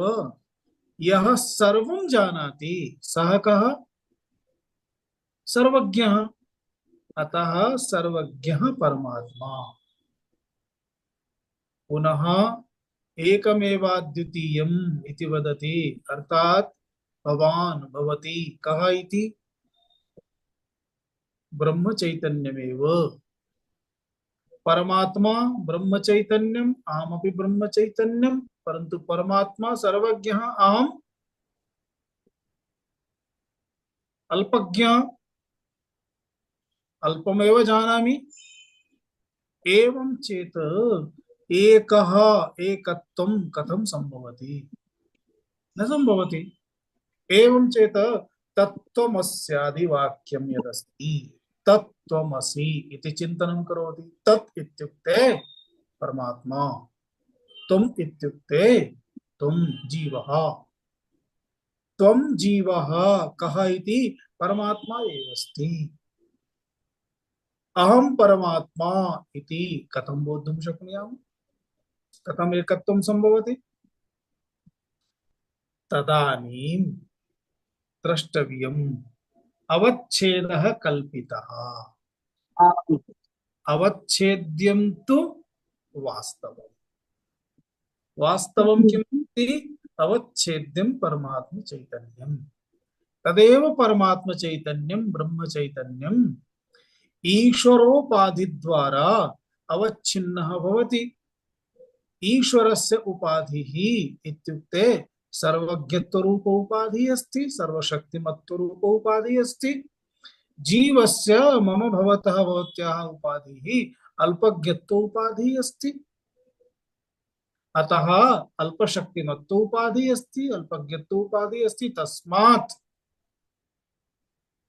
यः सर्वं जानाति सः कः, सर्वज्ञः। अतः सर्वज्ञः परमात्मा। पुनः एकमेवाद्वितीयम् इति वदति, अर्थात् भवान् भवति कः इति, ब्रह्म चैतन्यमेव। परमात्मा ब्रह्म चैतन्यम्, अहमपि ब्रह्म चैतन्यम्, परन्तु परमात्मा सर्वज्ञः, अहम् अल्पज्ञः, अल्पमेव जानामि। एवं चेत् एकः एकत्वं कथं सम्भवति, न सम्भवति। एवं चेत् तत्त्वमस्यादि वाक्यं यदस्ति, तत्त्वमसि इति चिन्तनं करोति। तत् इत्युक्ते परमात्मा, त्वम् इत्युक्ते त्वं जीवः, त्वं जीवः कः इति परमात्मा एव अस्ति। अहं परमात्मा इति कथं बोद्धुं शक्नुयाम्, कथम् एकत्वं सम्भवति। तदानीं द्रष्टव्यम्, अवच्छेदः कल्पितः, अवच्छेद्यं तु वास्तवम्। वास्तवं किमस्ति, अवच्छेद्यं परमात्म चैतन्यम्। तदेव परमात्म चैतन्यं ब्रह्म चैतन्यम् ईश्वरोपाधि द्वारा अवच्छिन्नः भवति। ईश्वरस्य उपाधिः इत्युक्ते सर्वज्ञत्व रूप उपाधि अस्ति, सर्वशक्तिमत्व रूप उपाधि अस्ति। जीवस्य मम भवतः भवत्याः उपाधिः अल्पज्ञत्व उपाधिः अस्ति। अतः अल्पशक्तिमत्तो उपाधि अस्ति, अल्पज्ञत्तो उपाधि अस्ति, तस्मात्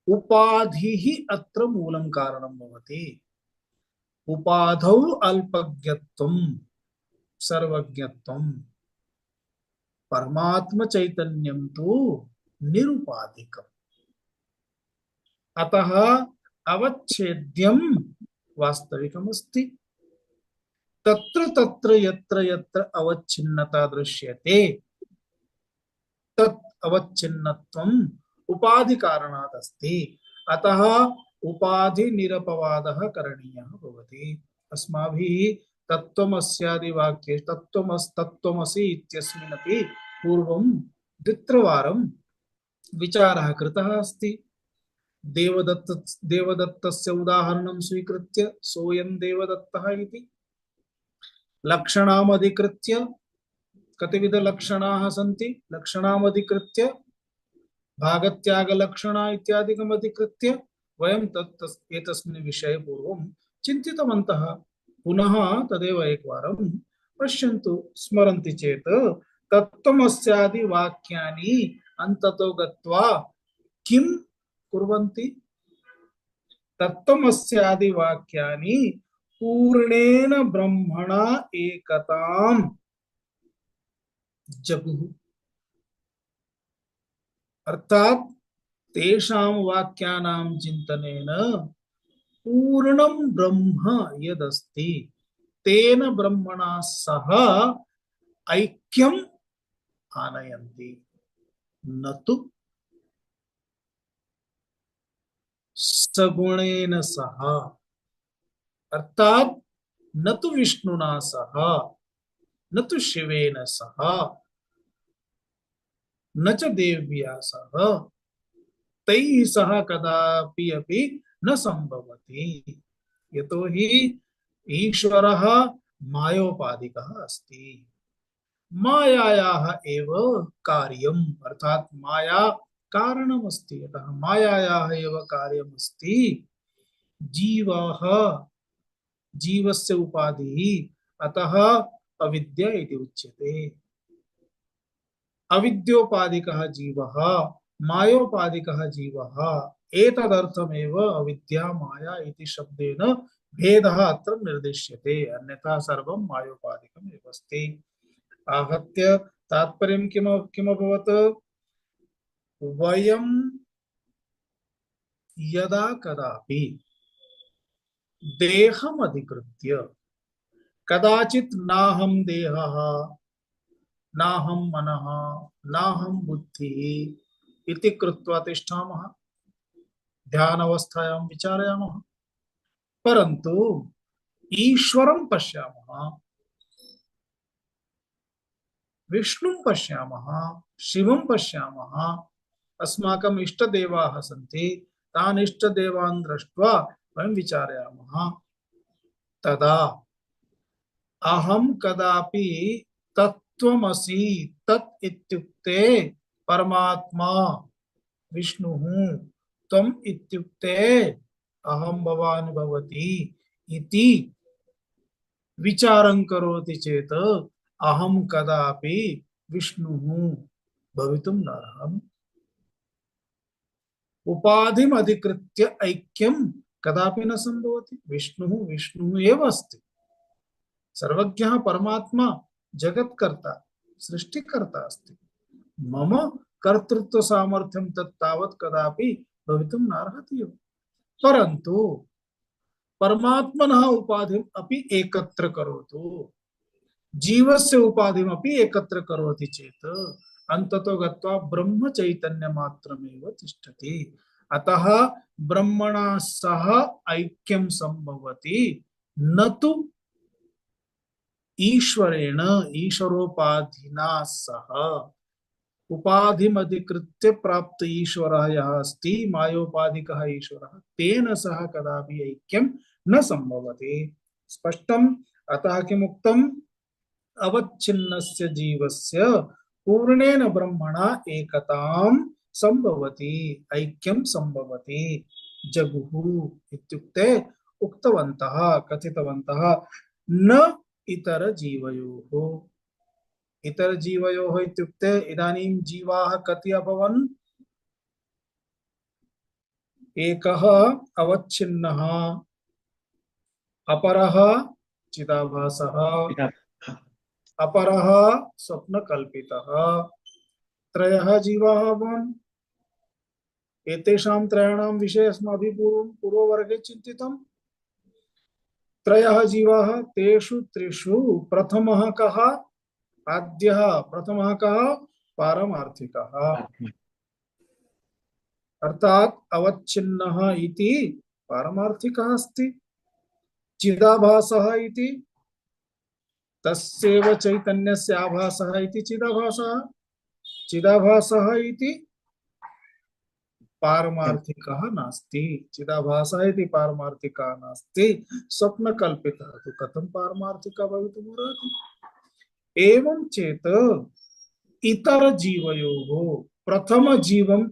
उपाधिः अत्र मूलं कारणं भवति। उपाधौ अल्पज्ञत्वं सर्वज्ञत्वं, परमात्म चैतन्यं तु निरुपाधिकम्। अतः अवच्छेद्यं वास्तविकमस्ति। तत्र तत्र यत्र यत्र अवच्छिन्नता दृश्यते तत् अवच्छिन्नत्वम् उपाधि कारणात् अस्ति। अतः उपाधि निरपवादः करणीयः भवति। अस्माभिः तत्त्वमस्यादि वाक्ये तत्त्वमसि इत्यस्मिन्नपि पूर्वं द्वित्रिवारं विचारः कृतः अस्ति। देवदत्तस्य उदाहरणं स्वीकृत्य सोऽयं देवदत्तः इति लक्षणामधिकृत्य कतिविध लक्षणाः सन्ति, लक्षणामधिकृत्य भागत्यागलक्षणा इत्यादिकम् अधिकृत्य वयं एतस्मिन् विषये पूर्वं चिन्तितवन्तः। पुनः तदेव एकवारं पश्यन्तु, स्मरन्ति चेत् तत्त्वमस्यादि वाक्यानि अन्ततो गत्वा किं कुर्वन्ति? तत्त्वमस्यादि वाक्यानि पूर्णेन ब्रह्मणा एकतां जगुः। अर्थात तेषां वाक्यानां चिन्तनेन पूर्णं ब्रह्म यदस्ति तेन ब्रह्मणा सह ऐक्यम् आनयन्ति, न तु सगुणेन सह। अर्थात न तो विष्णुना सह, न तो शिवेन सह, न च देव्या सह, तैः सह कदापि अपि न संभवति। यतोहि ईश्वरः मायोपाधिकः अस्ति। मायायाः एव कार्यम्, अर्थात माया कारणमस्ति। अतः मायायाः एव कार्यमस्ति। जीवः, जीवस्य उपाधिः, अतः अविद्या इति उच्यते। अविद्योपाधिकः जीवः, मायोपाधिकः जीवः। एतदर्थमेव अविद्या माया इति शब्देन भेदः अत्र निर्दिश्यते, अन्यथा सर्वं मायोपाधिकम् एव अस्ति। आहत्य तात्पर्यं किमभवत्? वयं यदा कदापि देहम् अधिकृत्य कदाचित् नाहं देहः, नाहं मनः, नाहं बुद्धिः इति कृत्वा तिष्ठामः, ध्यानावस्थायां विचारयामः। परन्तु ईश्वरं पश्यामः, विष्णुं पश्यामः, शिवं पश्यामः, अस्माकम् इष्टदेवाः सन्ति, तान् इष्टदेवान् दृष्ट्वा वयं विचारयामः। तदा अहं कदापि तत्त्वमसि, तत् इत्युक्ते परमात्मा विष्णुः, त्वम् इत्युक्ते अहं भवान् भवति इति विचारं करोति चेत् अहं कदापि विष्णुः भवितुं नार्हम्। उपाधिम् अधिकृत्य ऐक्यं कदापि न संभवति। विष्णुः विष्णुः एव अस्ति। सर्वज्ञः परमात्मा जगत्कर्ता सृष्टिकर्ता अस्ति। मम कर्तृत्व सामर्थ्यं तत् तावत् कदापि भवितुं नार्हति एव। परन्तु परमात्मनः उपाधिम् अपि एकत्र करोतु, जीवस्य उपाधिम् अपि एकत्र करोति चेत् अन्ततो गत्वा ब्रह्म चैतन्य मात्रमेव तिष्ठति। अतः ब्रह्मणा सह ऐक्यं संभवति, न तु ईश्वरेण, ईश्वरोपाधिना सह। उपाधिमधिकृत्य प्राप्त ईश्वरः यः अस्ति, मायोपाधिकः ईश्वरः, तेन सह कदापि ऐक्यं न संभवति। स्पष्टम्? अतः किमुक्तम्? अवच्छिन्नस्य जीवस्य पूर्णेन ब्रह्मणा एकतां संभवति, ऐक्यं संभवति। जगुः इत्युक्ते उक्तवन्तः, कथितवन्तः, न इतर जीवयोः। इतर जीवयोः इत्युक्ते इदानीं जीवाः कति अभवन्? एकः अवच्छिन्नः, अपरः चिदाभासः, अपरः स्वप्नकल्पितः। त्रयः जीवाः अभवन्। एतेषां त्रयाणां विषये अस्माभिः पूर्ववर्गे चिन्तितम्। त्रयः जीवाः, तेषु त्रिषु प्रथमः कः? आद्यः। प्रथमः कः? पारमार्थिकः। अर्थात् अवच्छिन्नः इति पारमार्थिकः अस्ति। चिदाभासः इति तस्यैव चैतन्यस्य आभासः इति चिदाभासः। चिदाभासः इति पारमार्थिकः नास्ति। चिदाभासः इति पारमार्थिकः नास्ति। स्वप्नकल्पितः तु कथं पारमार्थिकः भवितुमर्हति? एवं चेत् इतर जीवयोः प्रथम जीवं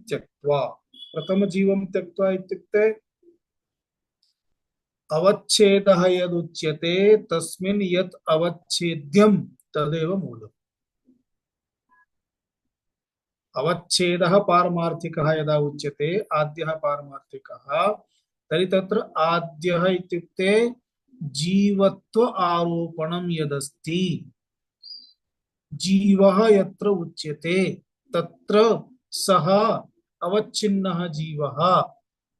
त्यक्त्वा इत्युक्ते अवच्छेदः यदुच्यते तस्मिन् यत् अवच्छेद्यं तदेव मूलम्। अवच्छेदः पारमार्थिकः यदा उच्यते, आद्यः पारमार्थिकः, तर्हि तत्र आद्यः इत्युक्ते जीवत्व आरोपणं यदस्ति, जीवः यत्र उच्यते तत्र सः अवच्छिन्नः जीवः।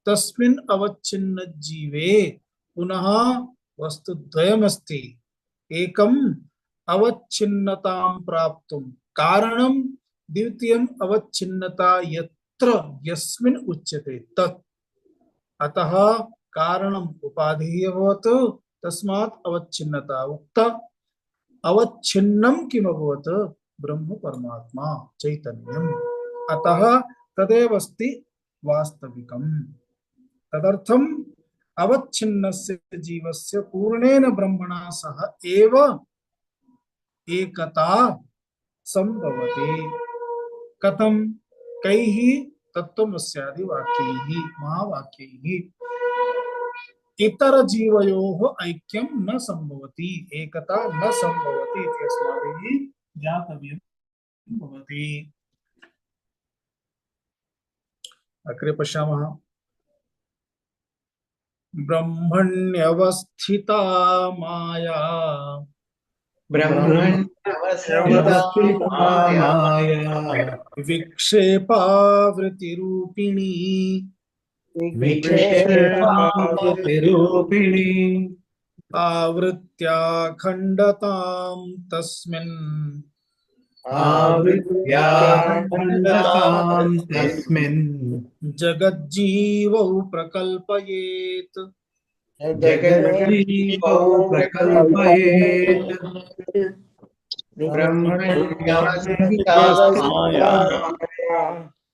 तस्मिन् अवच्छिन्न जीवे पुनः वस्तुद्वयमस्ति। एकम् अवच्छिन्नतां प्राप्तुं कारणं, द्वितीयम् अवच्छिन्नता यत्र यस्मिन् उच्यते तत्। अतः कारणम् उपाधिः अभवत्, तस्मात् अवच्छिन्नता उक्ता। अवच्छिन्नं किमभवत्? ब्रह्म परमात्मा चैतन्यम्। अतः तदेव अस्ति वास्तविकम्। तदर्थम् अवच्छिन्नस्य जीवस्य पूर्णेन ब्रह्मणा सह एव एकता संभवति। कथं? कैः? तत्त्वमस्यादि वाक्यैः, महावाक्यैः। इतर जीवयोः ऐक्यं न संभवति, एकता न संभवति इति अस्माभिः ज्ञातव्यं भवति। अग्रे पश्यामः। ब्रह्मण्यवस्थिता माया ब्रह्मण्यवस्थिता माया विक्षेपावृत्तिरूपिणी विक्षेपावृत्तिरूपिणी आवृत्याखण्डतां तस्मिन् आवृत्याखण्डतां तस्मिन् जगज्जीवौ प्रकल्पयेत्। जगज्जीवौ प्रकल्पयेत्। ब्रह्मण्यवस्थिता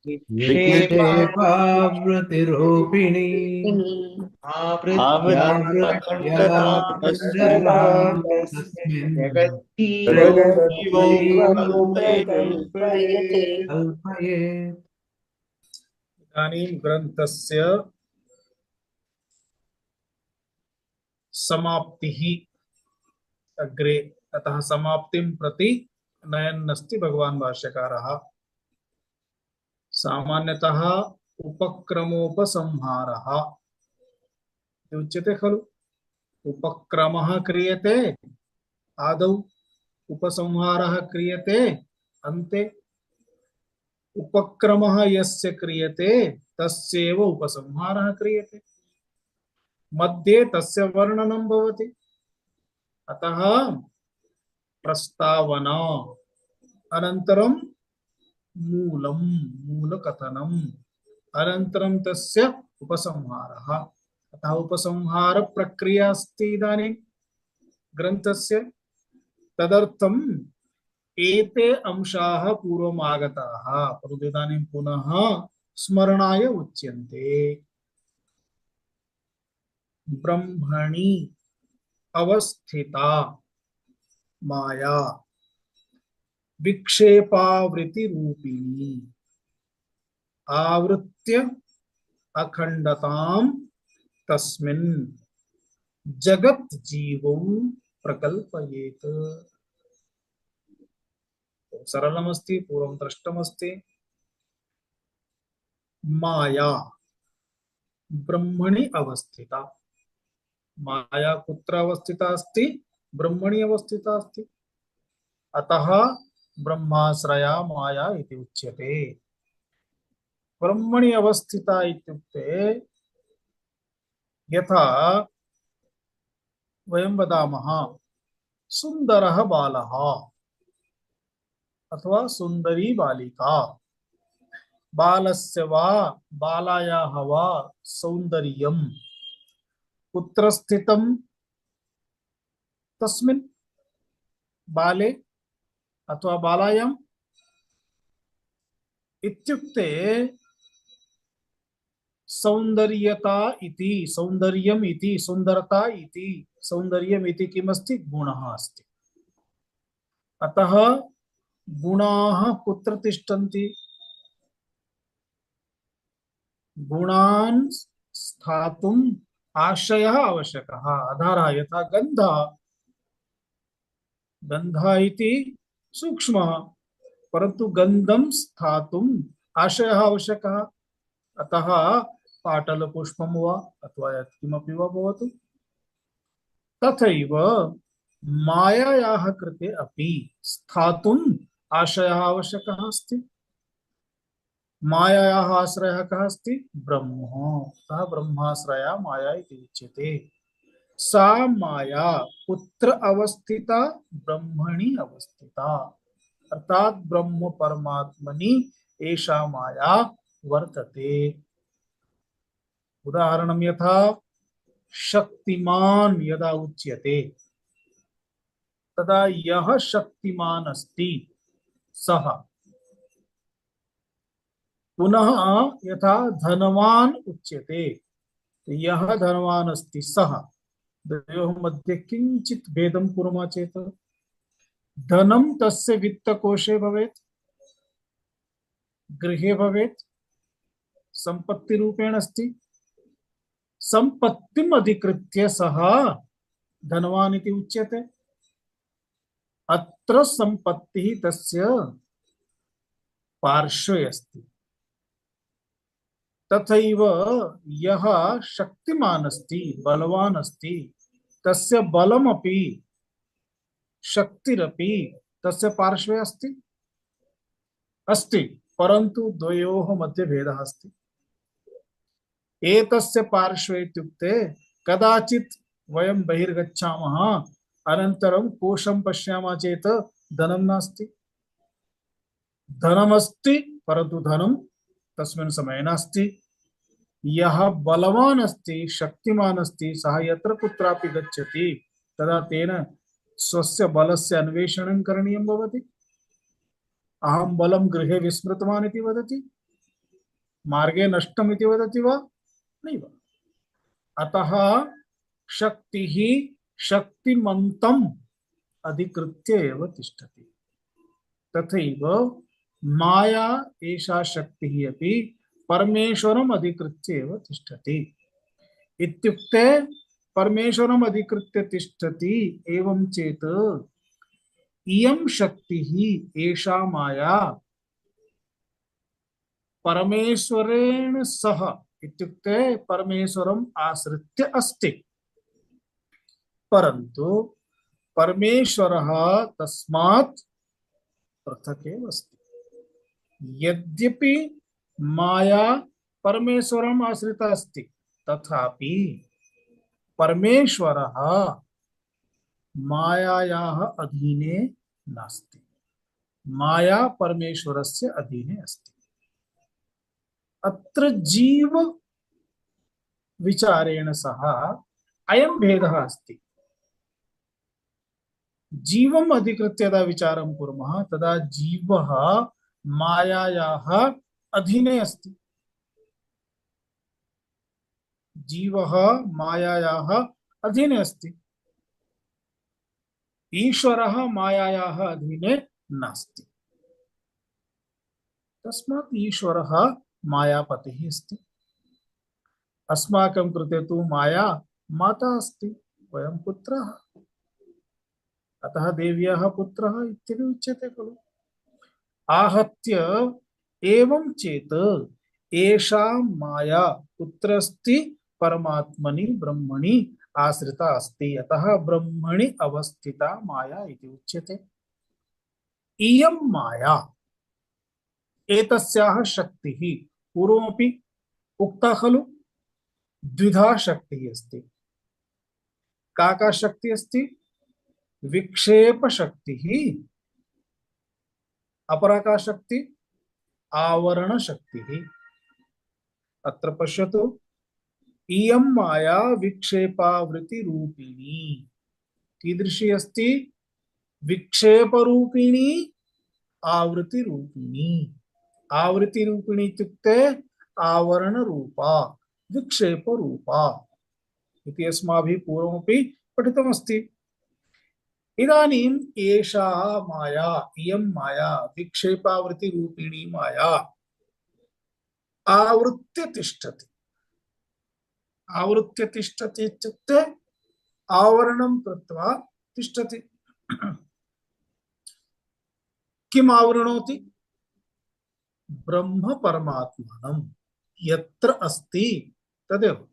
विक्षेपावृत्तिरूपिणी आवृत्याखण्डतां तस्मिन् जगज्जीवौ कल्पयेत्। इदानीं ग्रन्थस्य समाप्तिः अग्रे, अतः समाप्तिं प्रति नयन् अस्ति भगवान् भाष्यकारः। सामान्यतः उपक्रमोपसंहारः उच्यते खलु। उपक्रमः क्रियते आदौ, उपसंहारः क्रियते अन्ते। उपक्रमः यस्य क्रियते तस्यैव उपसंहारः क्रियते, मध्ये तस्य वर्णनं भवति। अतः प्रस्तावना अनन्तरं मूलकथनम् अनन्तरं तस्य उपसंहारः। अतः उपसंहार प्रक्रिया अस्ति इदानीं ग्रन्थस्य। तदर्थम् एते अंशाः पूर्वम् आगताः, परन्तु इदानीं पुनः स्मरणाय उच्यन्ते। ब्रह्मणि अवस्थिता माया विक्षेपावृत्ति रूपिणी आवृत्य अखंडतां तस्मिन् जगत् जीवौ प्रकल्पयेत्। सरलमस्ति, पूर्वं दृष्टमस्ति। माया ब्रह्मणि अवस्थिता। माया कुत्र अवस्थिता अस्ति? ब्रह्मणि अवस्थिता अस्ति। अतः ब्रह्माश्रया माया इति उच्यते। ब्रह्मणि अवस्थिता इत्युक्ते यथा वयं वदामः सुन्दरः बालः अथवा सुन्दरी बालिका। बालस्य वा बालायाः वा सौन्दर्यं कुत्र स्थितं? तस्मिन् बाले अथवा बालायाम् इत्युक्ते सौन्दर्यता इति, सौन्दर्यम् इति, सुन्दरता इति, सौन्दर्यम् इति किमस्ति? गुणः अस्ति। अतः गुणाः कुत्र तिष्ठन्ति? गुणान् स्थातुम् आश्रयः आवश्यकः, आधारः। यथा गन्धः, गन्धः इति सूक्ष्मः, परन्तु गन्धं स्थातुम् आश्रयः आवश्यकः। अतः पाटलपुष्पं वा अथवा यत्किमपि वा भवतु, तथैव मायायाः कृते अपि स्थातुम् आश्रयः आवश्यकः अस्ति। मायायाः आश्रयः कः अस्ति? ब्रह्म। अतः ब्रह्माश्रया माया इति उच्यते। सा माया कुत्र अवस्थिता? ब्रह्मणि अवस्थिता, अर्थात ब्रह्म परमात्मनि एषा माया वर्तते। उदाहरणं यथा शक्तिमान् यदा उच्यते तदा यः शक्तिमान् अस्ति सः। पुनः यथा धनवान् उच्यते, यः धनवान् अस्ति सः। द्वयोः मध्ये किञ्चित् भेदं कुर्मः चेत् धनं तस्य वित्तकोशे भवेत्, गृहे भवेत्, सम्पत्तिरूपेण अस्ति। सम्पत्तिम् अधिकृत्य सः धनवान् इति उच्यते। अत्र सम्पत्तिः तस्य पार्श्वे अस्ति। तथैव यः शक्तिमान् अस्ति, बलवान् अस्ति, तस्य बलमपि शक्तिरपि तस्य पार्श्वे अस्ति अस्ति, परन्तु द्वयोः मध्ये भेदः अस्ति। एतस्य पार्श्वे इत्युक्ते कदाचित् वयं बहिर्गच्छामः, अनन्तरं कोशं पश्यामः चेत् धनं नास्ति, धनमस्ति परन्तु धनं तस्मिन् समये नास्ति। यः बलवान् अस्ति, शक्तिमान् अस्ति, सः यत्र कुत्रापि गच्छति तदा तेन स्वस्य बलस्य अन्वेषणं करणीयं भवति। अहं बलं गृहे विस्मृतवान् इति वदति, मार्गे नष्टम् इति वदति वा? नैव। अतः शक्तिः शक्तिमन्तम् अधिकृत्य एव तिष्ठति। तथैव माया एषा शक्तिः अपि परमेश्वरम् अधिकृत्य एव तिष्ठति। इत्युक्ते परमेश्वरम् अधिकृत्य तिष्ठति। एवं चेत् इयं शक्तिः, एषा माया परमेश्वरेण सह, इत्युक्ते परमेश्वरम् आश्रित्य अस्ति, परन्तु परमेश्वरः तस्मात् पृथक् एव अस्ति। यद्यपि माया परमेश्वरम् आश्रिता अस्ति, तथापि परमेश्वरः मायायाः अधीने नास्ति, माया परमेश्वरस्य अधीने अस्ति। अत्र जीव विचारेण सह अयं भेदः अस्ति। जीवम् अधिकृत्य यदा विचारं कुर्मः तदा जीवः मायायाः अधीने अस्ति। जीवः मायायाः अधीने अस्ति, ईश्वरः मायायाः अधीने नास्ति। तस्मात् ईश्वरः मायापतिः अस्ति। अस्माकं कृते तु माया माता अस्ति, वयं पुत्रः, अतः देव्याः पुत्रः इत्यपि उच्यते खलु। आहत्य एवं चेत एषा माया कुत्र अस्ति परमात्मनि ब्रह्मणि आश्रिता अस्ति अतः ब्रह्मणि अवस्थिता माया इति उच्यते। इयं माया एतस्याः शक्तिः पूर्वमपि उक्ता खलु द्विधा शक्तिः अस्ति। का शक्ति अस्ति? विक्षेप शक्तिः, अपरा का शक्ति आवरण शक्तिः। अत्र पश्यतु, इयं माया विक्षेपावृत्ति रूपिणी कीदृशी अस्ति? विक्षेप रूपिणी आवृत्ति रूपिणी। आवृत्ति रूपिणी इत्युक्ते आवरण रूपा विक्षेप रूपा इति अस्माभिः पूर्वमपि पठितमस्ति। इदानीम् एषा माया, इयं माया विक्षेपावृत्ति रूपिणी माया आवृत्य तिष्ठति। आवृत्य तिष्ठति इत्युक्ते आवरणं कृत्वा तिष्ठति। किम् आवृणोति? ब्रह्म परमात्मानं यत्र अस्ति तदेव।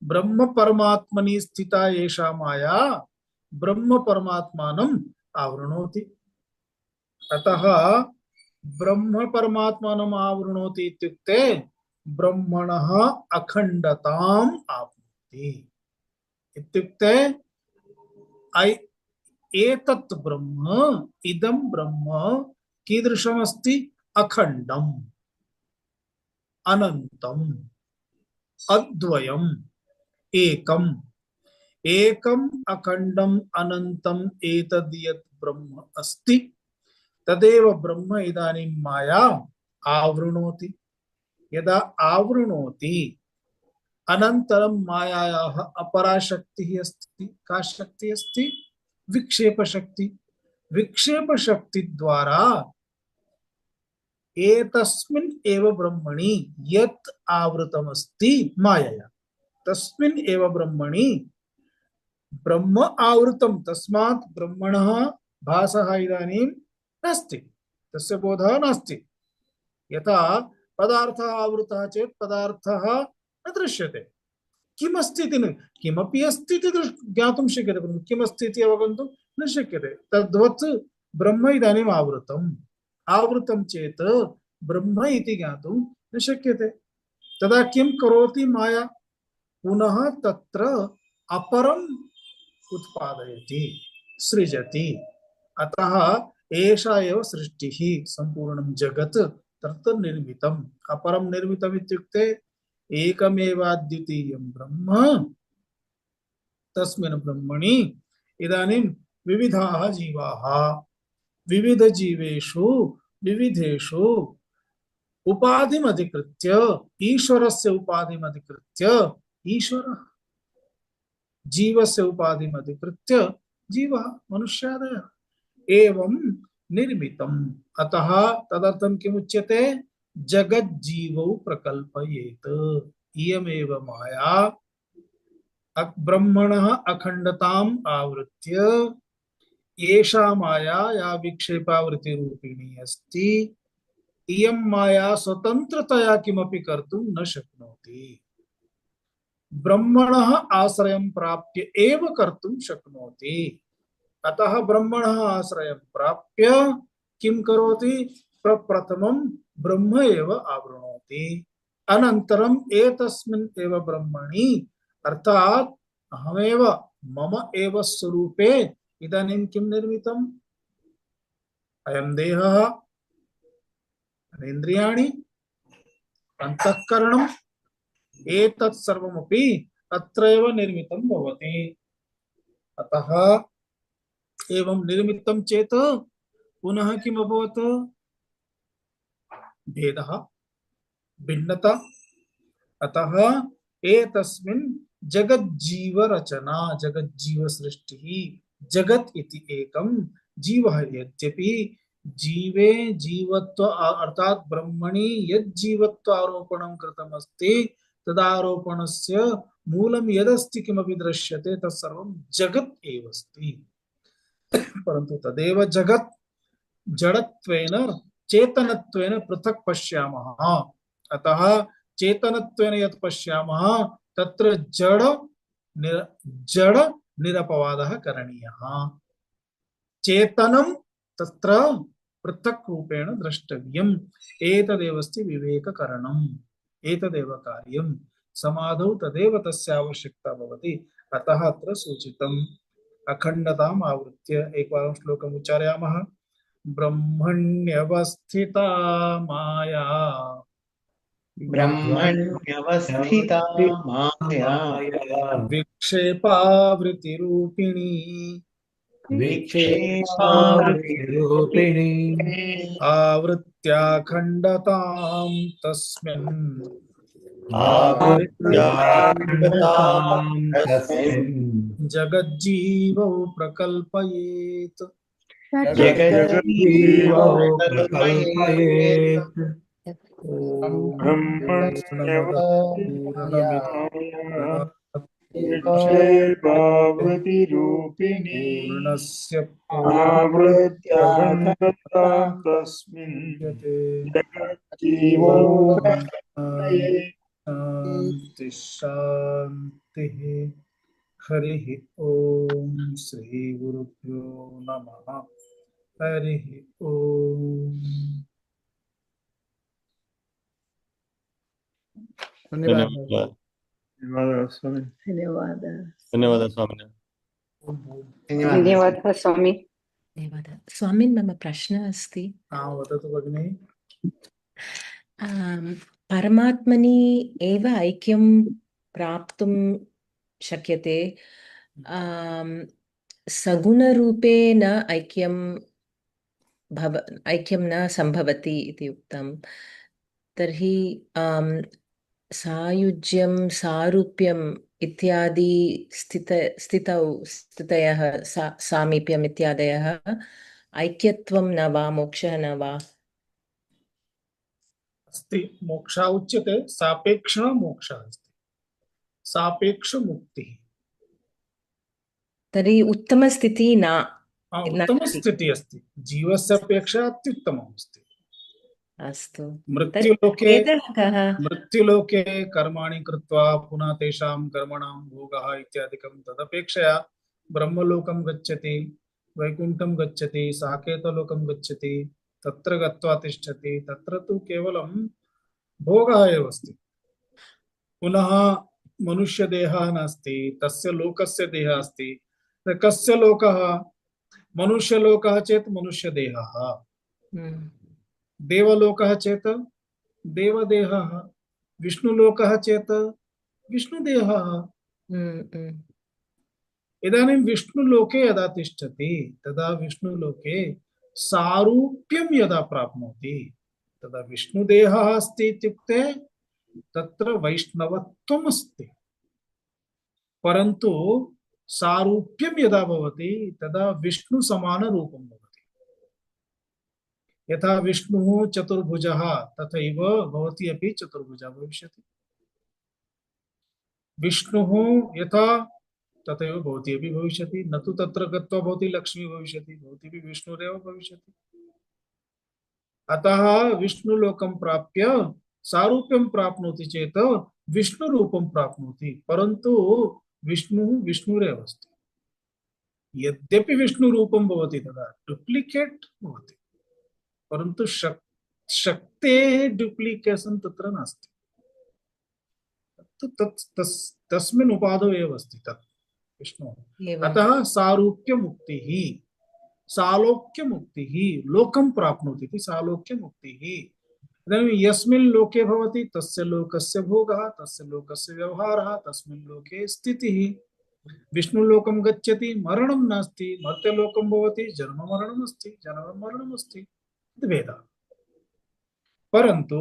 ब्रह्म परमात्मनि स्थिता एषा माया ब्रह्म परमात्मानं आवृणोति। अतः ब्रह्म परमात्मानं आवृणोति इत्युक्ते ब्रह्मणः अखण्डताम् आप्नोति इत्युक्ते एतत् ब्रह्म, इदं ब्रह्म कीदृशमस्ति? अखण्डम्, अनन्तम्, अद्वयम्, एकम्। एकम् अखण्डम् अनन्तम् एतद् यत् ब्रह्म अस्ति तदेव ब्रह्म इदानीं माया आवृणोति। यदा आवृणोति अनन्तरं मायायाः अपरा शक्तिः अस्ति। का शक्तिः अस्ति? विक्षेप शक्ति। विक्षेप शक्ति द्वारा एतस्मिन् एव ब्रह्मणि यत् आवृतमस्ति मायया, तस्मिन् एव ब्रह्मणि ब्रह्म आवृतं, तस्मात् ब्रह्मणः भासः इदानीं नास्ति, तस्य बोधः नास्ति। यथा पदार्थः आवृतः चेत् पदार्थः न दृश्यते। किमस्ति इति न, किमपि अस्ति इति ज्ञातुं शक्यते, परन्तु किमस्ति इति अवगन्तुं न शक्यते। तद्वत् ब्रह्म इदानीम् आवृतम्। आवृतं चेत् ब्रह्म इति ज्ञातुं न शक्यते। तदा किं करोति माया? पुनः तत्र अपरम् उत्पादयति, सृजति। अतः एषा एव सृष्टिः, सम्पूर्णं जगत् तत्र निर्मितम्। अपरं निर्मितम् इत्युक्ते एकमेवाद्वितीयं ब्रह्म, तस्मिन् ब्रह्मणि इदानीं विविधाः जीवाः, विविध जीवेषु विविधेषु उपाधिम् अधिकृत्य, ईश्वरस्य उपाधिम् अधिकृत्य ईश्वरः, जीवस्य उपाधिम् अधिकृत्य जीवः, मनुष्यादयः एवं निर्मितम्। अतः तदर्थं किमुच्यते? जगज्जीवौ प्रकल्पयेत। इयमेव माया ब्रह्मणः अखण्डताम् आवृत्य, एषा माया या विक्षेपावृत्ति रूपिणी अस्ति, इयं माया स्वतन्त्रतया किमपि कर्तुं न शक्नोति। ब्रह्मणः आश्रयं प्राप्य एव कर्तुं शक्नोति। अतः ब्रह्मणः आश्रयं प्राप्य किं करोति? प्रप्रथमं ब्रह्म एव आवृणोति, अनन्तरम् एतस्मिन् एव ब्रह्मणि, अर्थात् अहमेव मम एव स्वरूपे इदानीं किं निर्मितम्? अयं देहः, इन्द्रियाणि, अन्तःकरणम्, एतत् सर्वमपि अत्रैव निर्मितं भवति। अतः एवं निर्मितं चेत् पुनः किम् अभवत्? भेदः, भिन्नता। अतः एतस्मिन् जगज्जीव रचना, जगज्जीव सृष्टिः, जगत् इति एकं जीवः। यद्यपि जीवे जीवत्व अर्थात ब्रह्मणि यज्जीवत्व आरोपणं कृतमस्ति, तदारोपणस्य मूलं यदस्ति किमपि दृश्यते तत्सर्वं जगत् एव अस्ति। परन्तु तदेव जगत् जड़त्वेन चेतनत्वेन पृथक् पश्यामः। अतः चेतनत्वेन यत् पश्यामः तत्र जड़ निरपवादः करणीयः। चेतनं तत्र पृथक् रूपेण द्रष्टव्यम्। एतदेवस्ति विवेककरणम्। एतदेव कार्यम्। समाधौ तदेव तस्य आवश्यकता भवति। अतः अत्र सूचितम्। अखण्डताम् आवृत्य एकवारं श्लोकम् उच्चारयामः। ब्रह्मण्यवस्थिता माया ब्रह्मण्यवस्थिता माया विक्षेपावृतिरूपिणी विक्षेपावृतिरूपिणी आवृत्याखण्डतां तस्मिन् आवृत्याखण्डतां तस्मिन् जगज्जीवौ प्रकल्पयेत्। जगज्जीवौ प्रकल्पयेत्। ॐ पूर्णमदः पूर्णमिदं विक्षेपावृतिरूपिणी पूर्णस्य आवृत्याखण्डतां तस्मिन् पूर्णमुदच्यते। जगज्जीवो शान्ति शान्तिः। हरिः ओम श्री गुरुभ्यो नमः। हरिः ओम। धन्यवाद। धन्यवाद स्वामी। धन्यवादः धन्यवाद स्वामिने। धन्यवादः स्वामी। धन्यवादः स्वामिन्। मम प्रश्नः अस्ति। वदतु भगिनी। परमात्मनि एव ऐक्यं प्राप्तुं शक्यते, सगुणरूपेण ऐक्यं न सम्भवति इति उक्तं। तर्हि सायुज्यं सारूप्यम् इत्यादि स्थितयः सामीप्यम् इत्यादयः ऐक्यत्वं न वा, मोक्षः न वा? अस्ति। मोक्षः उच्यते सापेक्ष मोक्षः अस्ति, सापेक्ष मुक्तिः। तर्हि उत्तमस्थितिः न उत्तमस्थितिः अस्ति। जीवस्य अपेक्षा अत्युत्तमम् अस्ति। अस्तु। मृत्युलोके कर्माणि कृत्वा पुनः तेषां कर्मणां भोगः इत्यादिकं तदपेक्षया ब्रह्मलोकं गच्छति, वैकुण्ठं गच्छति, साकेतलोकं गच्छति, तत्र गत्वा तिष्ठति। तत्र तु केवलं भोगः एव अस्ति। पुनः मनुष्यदेहः नास्ति, तस्य लोकस्य देहः अस्ति। कस्य लोकः? मनुष्यलोकः चेत् मनुष्यदेहः, देवलोकः चेत् देवदेहः, विष्णुलोकः चेत् विष्णुदेहः। इदानीं विष्णुलोके यदा तिष्ठति तदा विष्णुलोके सारूप्यं यदा प्राप्नोति तदा विष्णुदेहः अस्ति इत्युक्ते तत्र वैष्णवत्वम् अस्ति। परन्तु सारूप्यं यदा भवति तदा विष्णु समानरूपं भवति। यथा विष्णुः चतुर्भुजः तथैव भवती अपि चतुर्भुजा भविष्यति। विष्णुः यथा तथैव भवती अपि भविष्यति। न तु तत्र गत्वा भवती लक्ष्मी भविष्यति, भवती अपि विष्णुरेव भविष्यति। अतः विष्णुलोकं प्राप्य सारूप्यं प्राप्नोति चेत् विष्णुरूपं प्राप्नोति। परन्तु विष्णुः विष्णुरेव अस्ति। यद्यपि विष्णुरूपं भवति तदा डुप्लिकेट् भवति, परन्तु शक्तेः डुप्लिकेशन् तत्र नास्ति। तस्मिन् उपादौ एव अस्ति तत् विष्णुः। अतः सारूप्य मुक्तिः, सालोक्य मुक्तिः, लोकं प्राप्नोति इति सालोक्य मुक्तिः। इदानीं यस्मिन् लोके भवति तस्य लोकस्य भोगः, तस्य लोकस्य व्यवहारः, तस्मिन् लोके स्थितिः। विष्णुलोकं गच्छति, मरणं नास्ति। मर्त्यलोकं भवति, जन्म मरणम् अस्ति, जन्म मरणम् अस्ति इति भेदः। परन्तु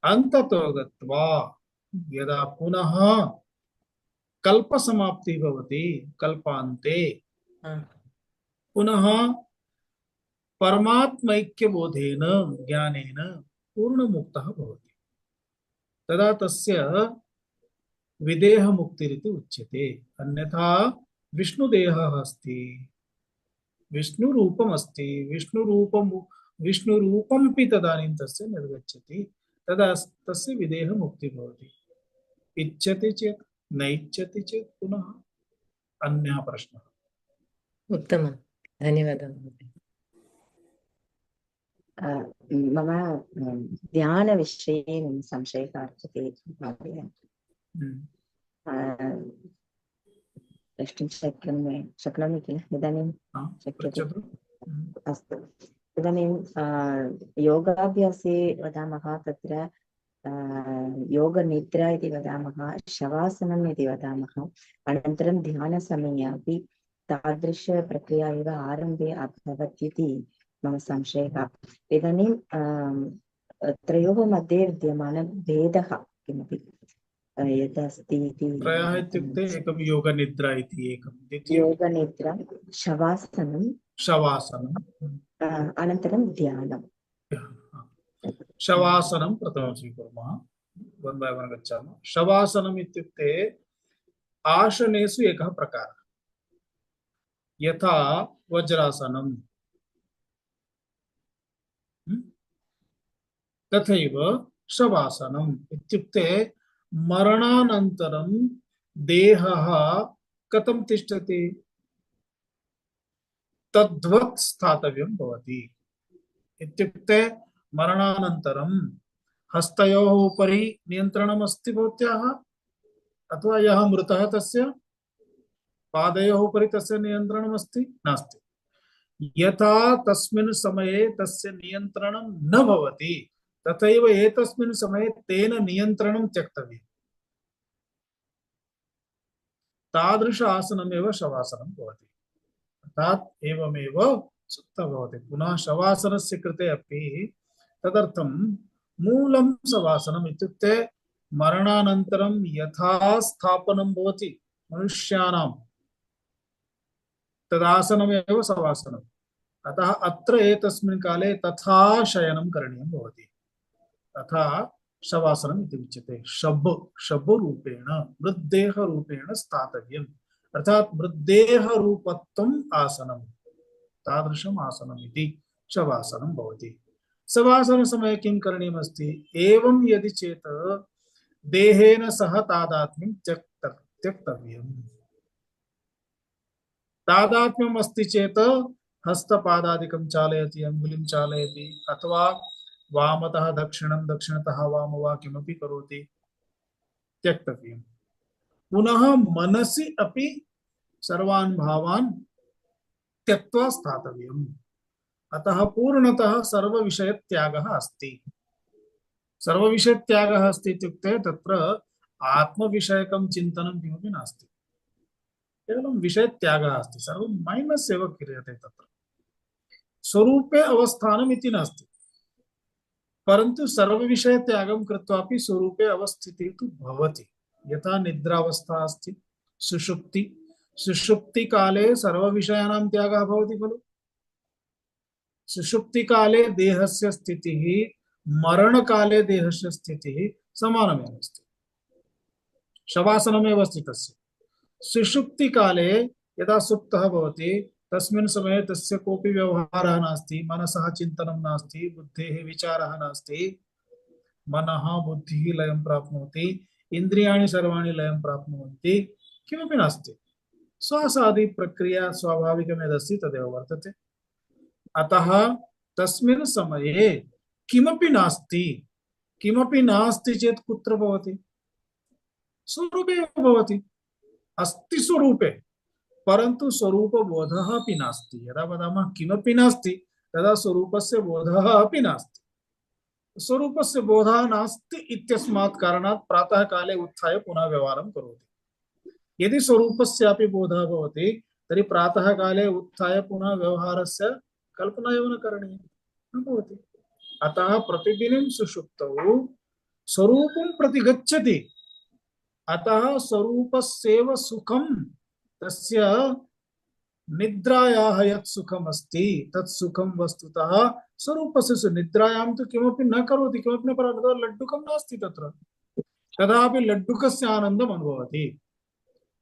अन्ततो गत्वा यदा पुनः कल्पसमाप्तिः भवति, कल्पान्ते पुनः परमात्मैक्यबोधेन ज्ञानेन पूर्णमुक्तः भवति, तदा तस्य विदेहमुक्तिरिति उच्यते। अन्यथा विष्णुदेहः अस्ति, विष्णुरूपमस्ति, विष्णुरूपमपि तदानीं तस्य निर्गच्छति, तदा तस्य विदेह मुक्ति भवति। इच्छति चेत्, न इच्छति चेत् पुनः अन्यः प्रश्नः। उत्तमं, धन्यवादः महोदय। मम ध्यानविषये मम संशयः वर्तते महोदय। प्रष्टुं शक्नोमि किल इदानीं? शक्यते? अस्तु, इदानीं योगाभ्यासे वदामः, तत्र योगनिद्रा इति वदामः, शवासनम् इति वदामः, अनन्तरं ध्यानसमये अपि तादृशप्रक्रिया एव आरम्भे अभवत् इति मम संशयः। इदानीं त्रयोः मध्ये विद्यमानभेदः किमपि यदस्ति इति? त्रयः इत्युक्ते एकं योगनिद्रा इति, एकं द्वितीयं योगनिद्रा, शवासनं, अनन्तरं ध्यानं। शवासनं प्रथमं स्वीकुर्मः, वन बाय वन गच्छामः। शवासनम् इत्युक्ते आसनेषु एकः प्रकारः, यथा वज्रासनं, तथैव शवासनम् इत्युक्ते मरणानन्तरं देहः कथं तिष्ठति तद्वत् स्थातव्यं भवति। इत्युक्ते मरणानन्तरं हस्तयोः उपरि नियन्त्रणम् अस्ति भवत्याः, अथवा यः मृतः तस्य पादयोः उपरि तस्य नियन्त्रणम् अस्ति? नास्ति। यथा तस्मिन् समये तस्य नियन्त्रणं न भवति, तथैव एतस्मिन् समये तेन नियन्त्रणं त्यक्तव्यम्। तादृश आसनमेव शवासनं भवति। अर्थात् एवमेव सुप्तः भवति। पुनः शवासनस्य कृते अपि तदर्थं मूलं शवासनम् इत्युक्ते मरणानन्तरं यथा स्थापनं भवति मनुष्याणां, तदासनमेव शवासनम्। अतः अत्र एतस्मिन् काले तथा शयनं करणीयं भवति, तथा शवासनम् इति उच्यते। शवरूपेण, मृद्देहरूपेण स्थातव्यम्, अर्थात् मृद्देहरूपत्वम् आसनं, तादृशम् आसनम् इति शवासनं भवति। शवासनसमये किं करणीयमस्ति? एवं यदि चेत् देहेन सह तादात्म्यं त्यक्तव्यम्। तादात्म्यम् अस्ति चेत् हस्तपादादिकं चालयति, अङ्गुलिं चालयति, अथवा वामतः दक्षिणं, दक्षिणतः वाम वा किमपि करोति, त्यक्तव्यम्। पुनः मनसि अपि सर्वान् भावान् त्यक्त्वा स्थातव्यम्। अतः पूर्णतः सर्वविषयत्यागः अस्ति। सर्वविषयत्यागः अस्ति इत्युक्ते तत्र आत्मविषयकं चिन्तनं किमपि नास्ति, केवलं विषयत्यागः अस्ति। सर्वं मैनस् एव क्रियते तत्र। स्वरूपे अवस्थानम् इति नास्ति, परन्तु सर्वविषयत्यागं कृत्वापि स्वरूपे अवस्थितिः तु भवति। यथा निद्रावस्था अस्ति, सुषुप्ति, सुषुप्तिकाले सर्वविषयाणां त्यागः भवति खलु। सुषुप्तिकाले देहस्य स्थितिः मरणकाले देहस्य स्थितिः समानमेव अस्ति, शवासनमेव अस्ति तस्य। सुषुप्तिकाले यदा सुप्तः भवति तस्मिन् समये तस्य कोऽपि व्यवहारः नास्ति, मनसः चिन्तनं नास्ति, बुद्धेः विचारः नास्ति, मनः बुद्धिः लयं प्राप्नोति, इन्द्रियाणि सर्वाणि लयं प्राप्नुवन्ति, किमपि नास्ति। श्वासादि प्रक्रिया स्वाभाविकं यदस्ति तदेव वर्तते। अतः तस्मिन् समये किमपि नास्ति। किमपि नास्ति चेत् कुत्र भवति? स्वरूपे भवति, अस्ति स्वरूपे, परन्तु स्वरूपबोधः अपि नास्ति। यदा वदामः किमपि नास्ति तदा स्वरूपस्य बोधः अपि नास्ति। स्वरूपस्य बोधः नास्ति इत्यस्मात् कारणात् प्रातः काले उत्थाय पुनः व्यवहारं करोति। यदि स्वरूपस्यापि बोधः भवति तर्हि प्रातः काले उत्थाय पुनः व्यवहारस्य कल्पना एव न करणीया, न भवति। अतः प्रतिदिनं सुषुप्तौ स्वरूपं प्रति गच्छति। अतः स्वरूपस्यैव सुखं, तस्य निद्रायाः यत् सुखम् अस्ति तत् सुखं वस्तुतः स्वरूपस्य। निद्रायां तु किमपि न करोति, किमपि न करोति, लड्डुकं नास्ति तत्र, तदापि लड्डुकस्य आनन्दम् अनुभवति,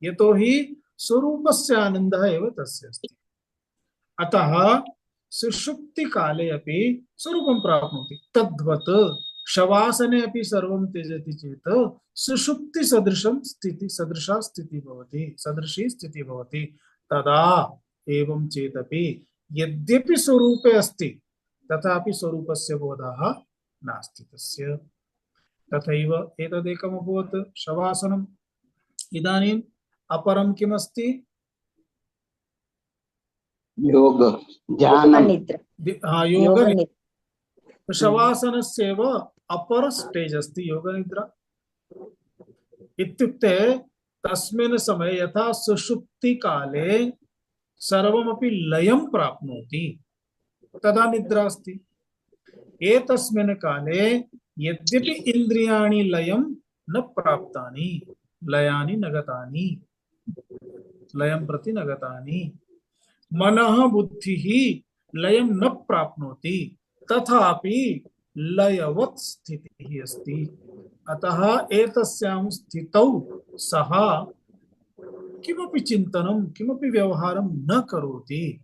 यतोहि स्वरूपस्य आनन्दः एव तस्य अस्ति। अतः सुषुप्ति काले अपि स्वरूपं प्राप्नोति। तद्वत् शवासने अपि सर्वं त्यजति चेत् सुषुप्ति सदृशा स्थितिः भवति, सदृशी स्थितिः भवति। तदा एवं चेदपि यद्यपि स्वरूपे अस्ति तथापि स्वरूपस्य बोधः नास्ति तस्य। तथैव एतदेकम् अभवत् शवासनम्। इदानीम् अपरं किमस्ति? योग ध्यानं निद्रा योग। शवासनस्यैव अपर स्टेज अस्ति योगनिद्रा। इत्युक्ते तस्मिन् समये यथा सुषुप्ति काले सर्वमपि लयं प्राप्नोति तदा निद्रा अस्ति। एतस्मिन् काले यद्यपि इन्द्रियाणि लयं न प्राप्तानि, लयानि न गतानि, लयं प्रति न गतानि, मनः बुद्धिः लयं न प्राप्नोति, तथापि लयवत् स्थितिः अस्ति। अतः एतस्यां स्थितौ सः किमपि चिन्तनं किमपि व्यवहारं न करोति।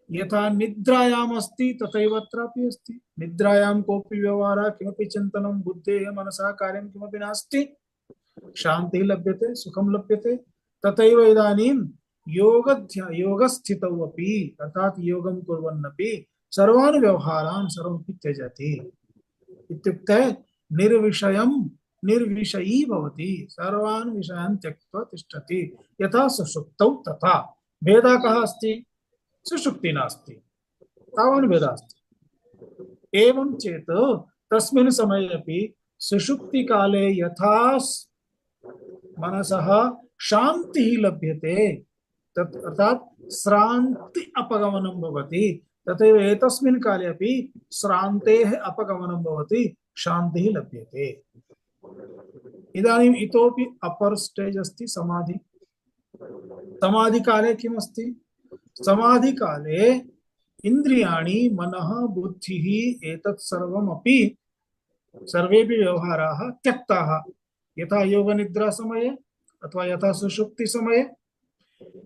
यथा निद्रायाम् अस्ति तथैव अत्रापि अस्ति। निद्रायां कोऽपि व्यवहारः किमपि चिन्तनं बुद्धेः मनसः कार्यं किमपि नास्ति, शान्तिः लभ्यते, सुखं लभ्यते। तथैव इदानीं योगस्थितौ अपि अर्थात् योगं कुर्वन्नपि सर्वान् व्यवहारान् सर्वमपि त्यजति। इत्युक्ते निर्विषयी भवति, सर्वान् विषयान् त्यक्त्वा तिष्ठति। यथा सुषुप्तौ तथा। भेदः कः अस्ति? सुषुप्ति नास्ति, तावान् भेदः अस्ति। एवं चेत् तस्मिन् समये अपि सुषुप्ति काले यथा मनसः शान्तिः लभ्यते, तत् अर्थात् श्रान्ति अपगमनं भवति, तथैव एतस्मिन् काले अपि श्रान्तेः अपगमनं भवति, शान्तिः लभ्यते। इदानीम् इतोपि अपर स्टेज अस्ति समाधि। समाधि काले किम् अस्ति? समाधि काले इन्द्रियाणि मनः बुद्धिः एतत् सर्वमपि सर्वेपि व्यवहाराः त्यक्ताः, यथा योगनिद्रा समये अथवा यथा सुषुप्ति समये।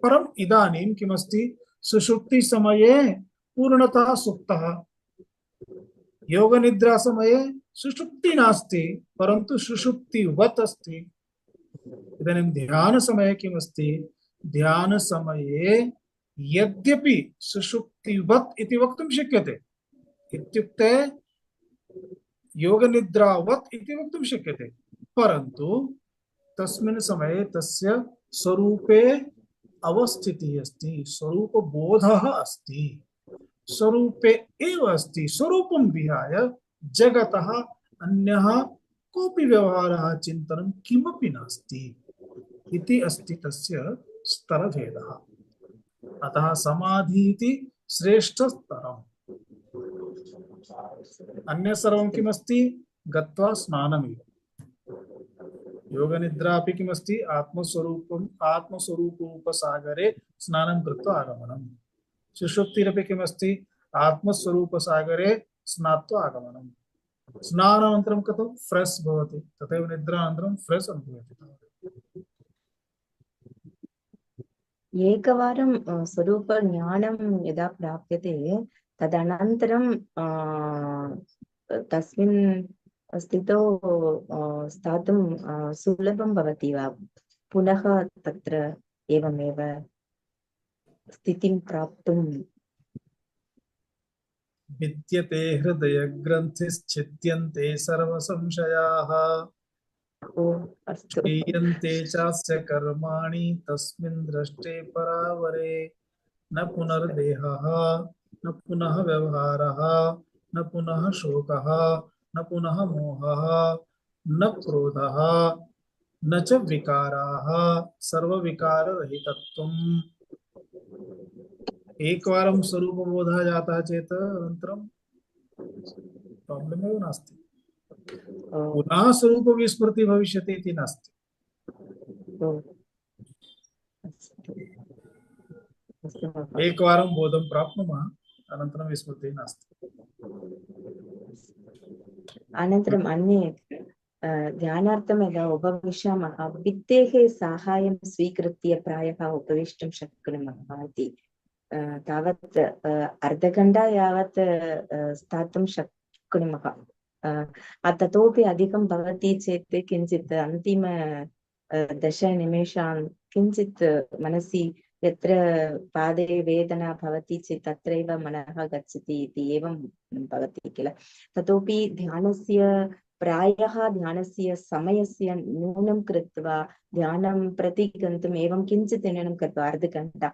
परम् इदानीं किमस्ति? सुषुप्ति समये पूर्णतः सुप्तः, योगनिद्रा समये सुषुप्ति नास्ति परन्तु सुषुप्तिवत् अस्ति। इदानीं ध्यान समये किमस्ति? ध्यान समये यद्यपि सुषुप्तिवत् इति वक्तुं शक्यते, इत्युक्ते योगनिद्रावत् इति वक्तुं शक्यते, परन्तु तस्मिन् समये तस्य स्वरूपे अवस्थितिः अस्ति, स्वरूपबोधः अस्ति, स्वरूपे एव अस्ति। स्वरूपं विहाय जगतः अन्यः कोऽपि व्यवहारः चिन्तनं किमपि नास्ति इति अस्ति तस्य स्तरभेदः। अतः समाधि इति श्रेष्ठस्तरम्। अन्य सर्वं किमस्ति? गत्वा स्नानमेव। योगनिद्रा अपि किमस्ति? आत्मस्वरूपोपसागरे स्नानं कृत्वा आगमनम्। सुषुप्तिरपि किमस्ति? आत्मस्वरूपसागरे स्नात्वा आगमनम्। स्नानानन्तरं कथं फ्रेश भवति, तथैव निद्रानन्तरं फ्रेश अनुभूयते। एकवारं स्वरूपज्ञानं यदा प्राप्यते तदनन्तरं तस्मिन् स्थितौ स्थातुं सुलभं भवति वा? पुनः तत्र एवमेव स्थितिं प्राप्तुं? विद्यते हृदयग्रन्थिश्छिद्यन्ते सर्वसंशयाः, अस्तु। क्षीयन्ते चास्य कर्माणि तस्मिन् दृष्टे परावरे। न पुनर्देहः न पुनः व्यवहारः न पुनः शोकः न पुनः मोहः न क्रोधः न च विकाराः, सर्वविकाररहितत्वम्। एकवारं स्वरूपबोधः जातः चेत् अनन्तरं प्रॉब्लम् एव नास्ति। पुनः स्वरूपविस्मृतिः भविष्यति इति नास्ति। एकवारं बोधं प्राप्नुमः अनन्तरं विस्मृतिः नास्ति। अनन्तरम् अन्ये ध्यानार्थं यदा उपविशामः विद्येः साहाय्यं स्वीकृत्य प्रायः उपवेष्टुं शक्नुमः इति तावत् अर्धघण्टा यावत् स्थातुं शक्नुमः। ततोपि अधिकं भवति चेत् किञ्चित् अन्तिम 10 निमेषान् किञ्चित् मनसि यत्र पादे वेदना भवति चेत् तत्रैव मनः गच्छति इति एवं भवति किल। ततोपि प्रायः ध्यानस्य समयस्य न्यूनं कृत्वा ध्यानं प्रति गन्तुम् एवं किञ्चित् न्यूनं कृत्वा अर्धघण्टा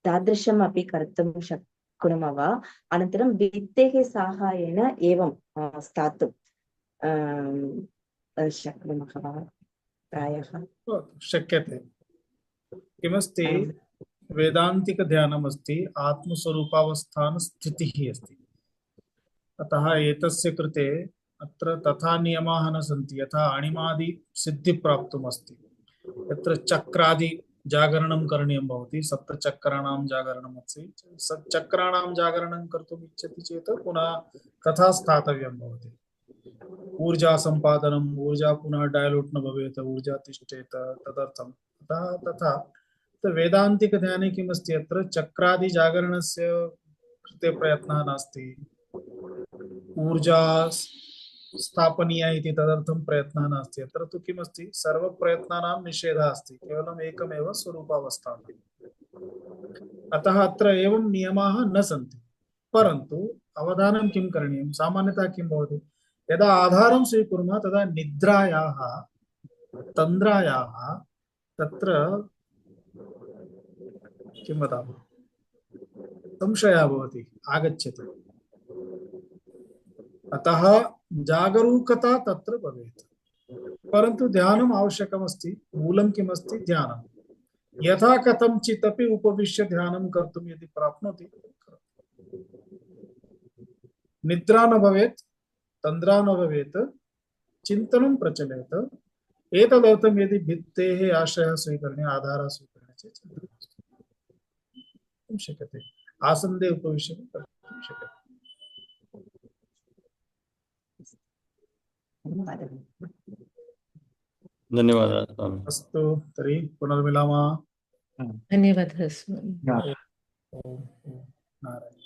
तादृशम् अपि कर्तुं शक्नुमः वा? अनन्तरं भित्तेः साहाय्येन एवं स्थातुं शक्नुमः वा? प्रायः शक्यते। किमस्ति, वेदान्तिकध्यानमस्ति, आत्मस्वरूपावस्थान स्थितिः अस्ति। अतः एतस्य कृते अत्र तथा नियमाः न सन्ति यथा अणिमादि सिद्धि प्राप्तुम् अस्ति। यत्र चक्रादि जागरणं करणीयं भवति, सप्तचक्राणां जागरणम् अस्ति। चक्राणां जागरणं कर्तुम् इच्छति चेत् पुनः तथा स्थातव्यं भवति। ऊर्जा सम्पादनम्, ऊर्जा पुनः डायल्यूट् न भवेत्, ऊर्जा तिष्ठेत, तदर्थम्। अतः तथा वेदान्तिकध्याने किमस्ति, अत्र चक्रादि जागरणस्य कृते प्रयत्नः नास्ति। ऊर्जा स्थापनीया इति तदर्थं प्रयत्नः नास्ति। अत्र तु किमस्ति, सर्वप्रयत्नानां निषेधः अस्ति, केवलम् एकमेव स्वरूपावस्थानं। अतः अत्र एवं नियमाः न सन्ति। परन्तु अवधानं किं करणीयं, सामान्यतः किं भवति, यदा आधारं स्वीकुर्मः तदा निद्रायाः तन्द्रायाः तत्र किं वदामः, संशयः भवति, आगच्छति। अतः जागरूकता तत्र भवेत्। परन्तु ध्यानम् आवश्यकमस्ति। मूलं किमस्ति, ध्यानं। यथा कथञ्चित् अपि उपविश्य ध्यानं कर्तुं यदि प्राप्नोति, निद्रा न भवेत्, तन्द्रा न भवेत्, चिन्तनं प्रचलेत्। एतदर्थं यदि भित्तेः आश्रयः स्वीकरणीयः, आधारः स्वीकरणीयः चेत् चिन्तनं शक्यते। आसन्दे उपविश्य कर्तुं शक्यते। धन्यवादः स्वामी। अस्तु, तर्हि पुनर्मिलामः। धन्यवादः स्वामी। ओम नारायण।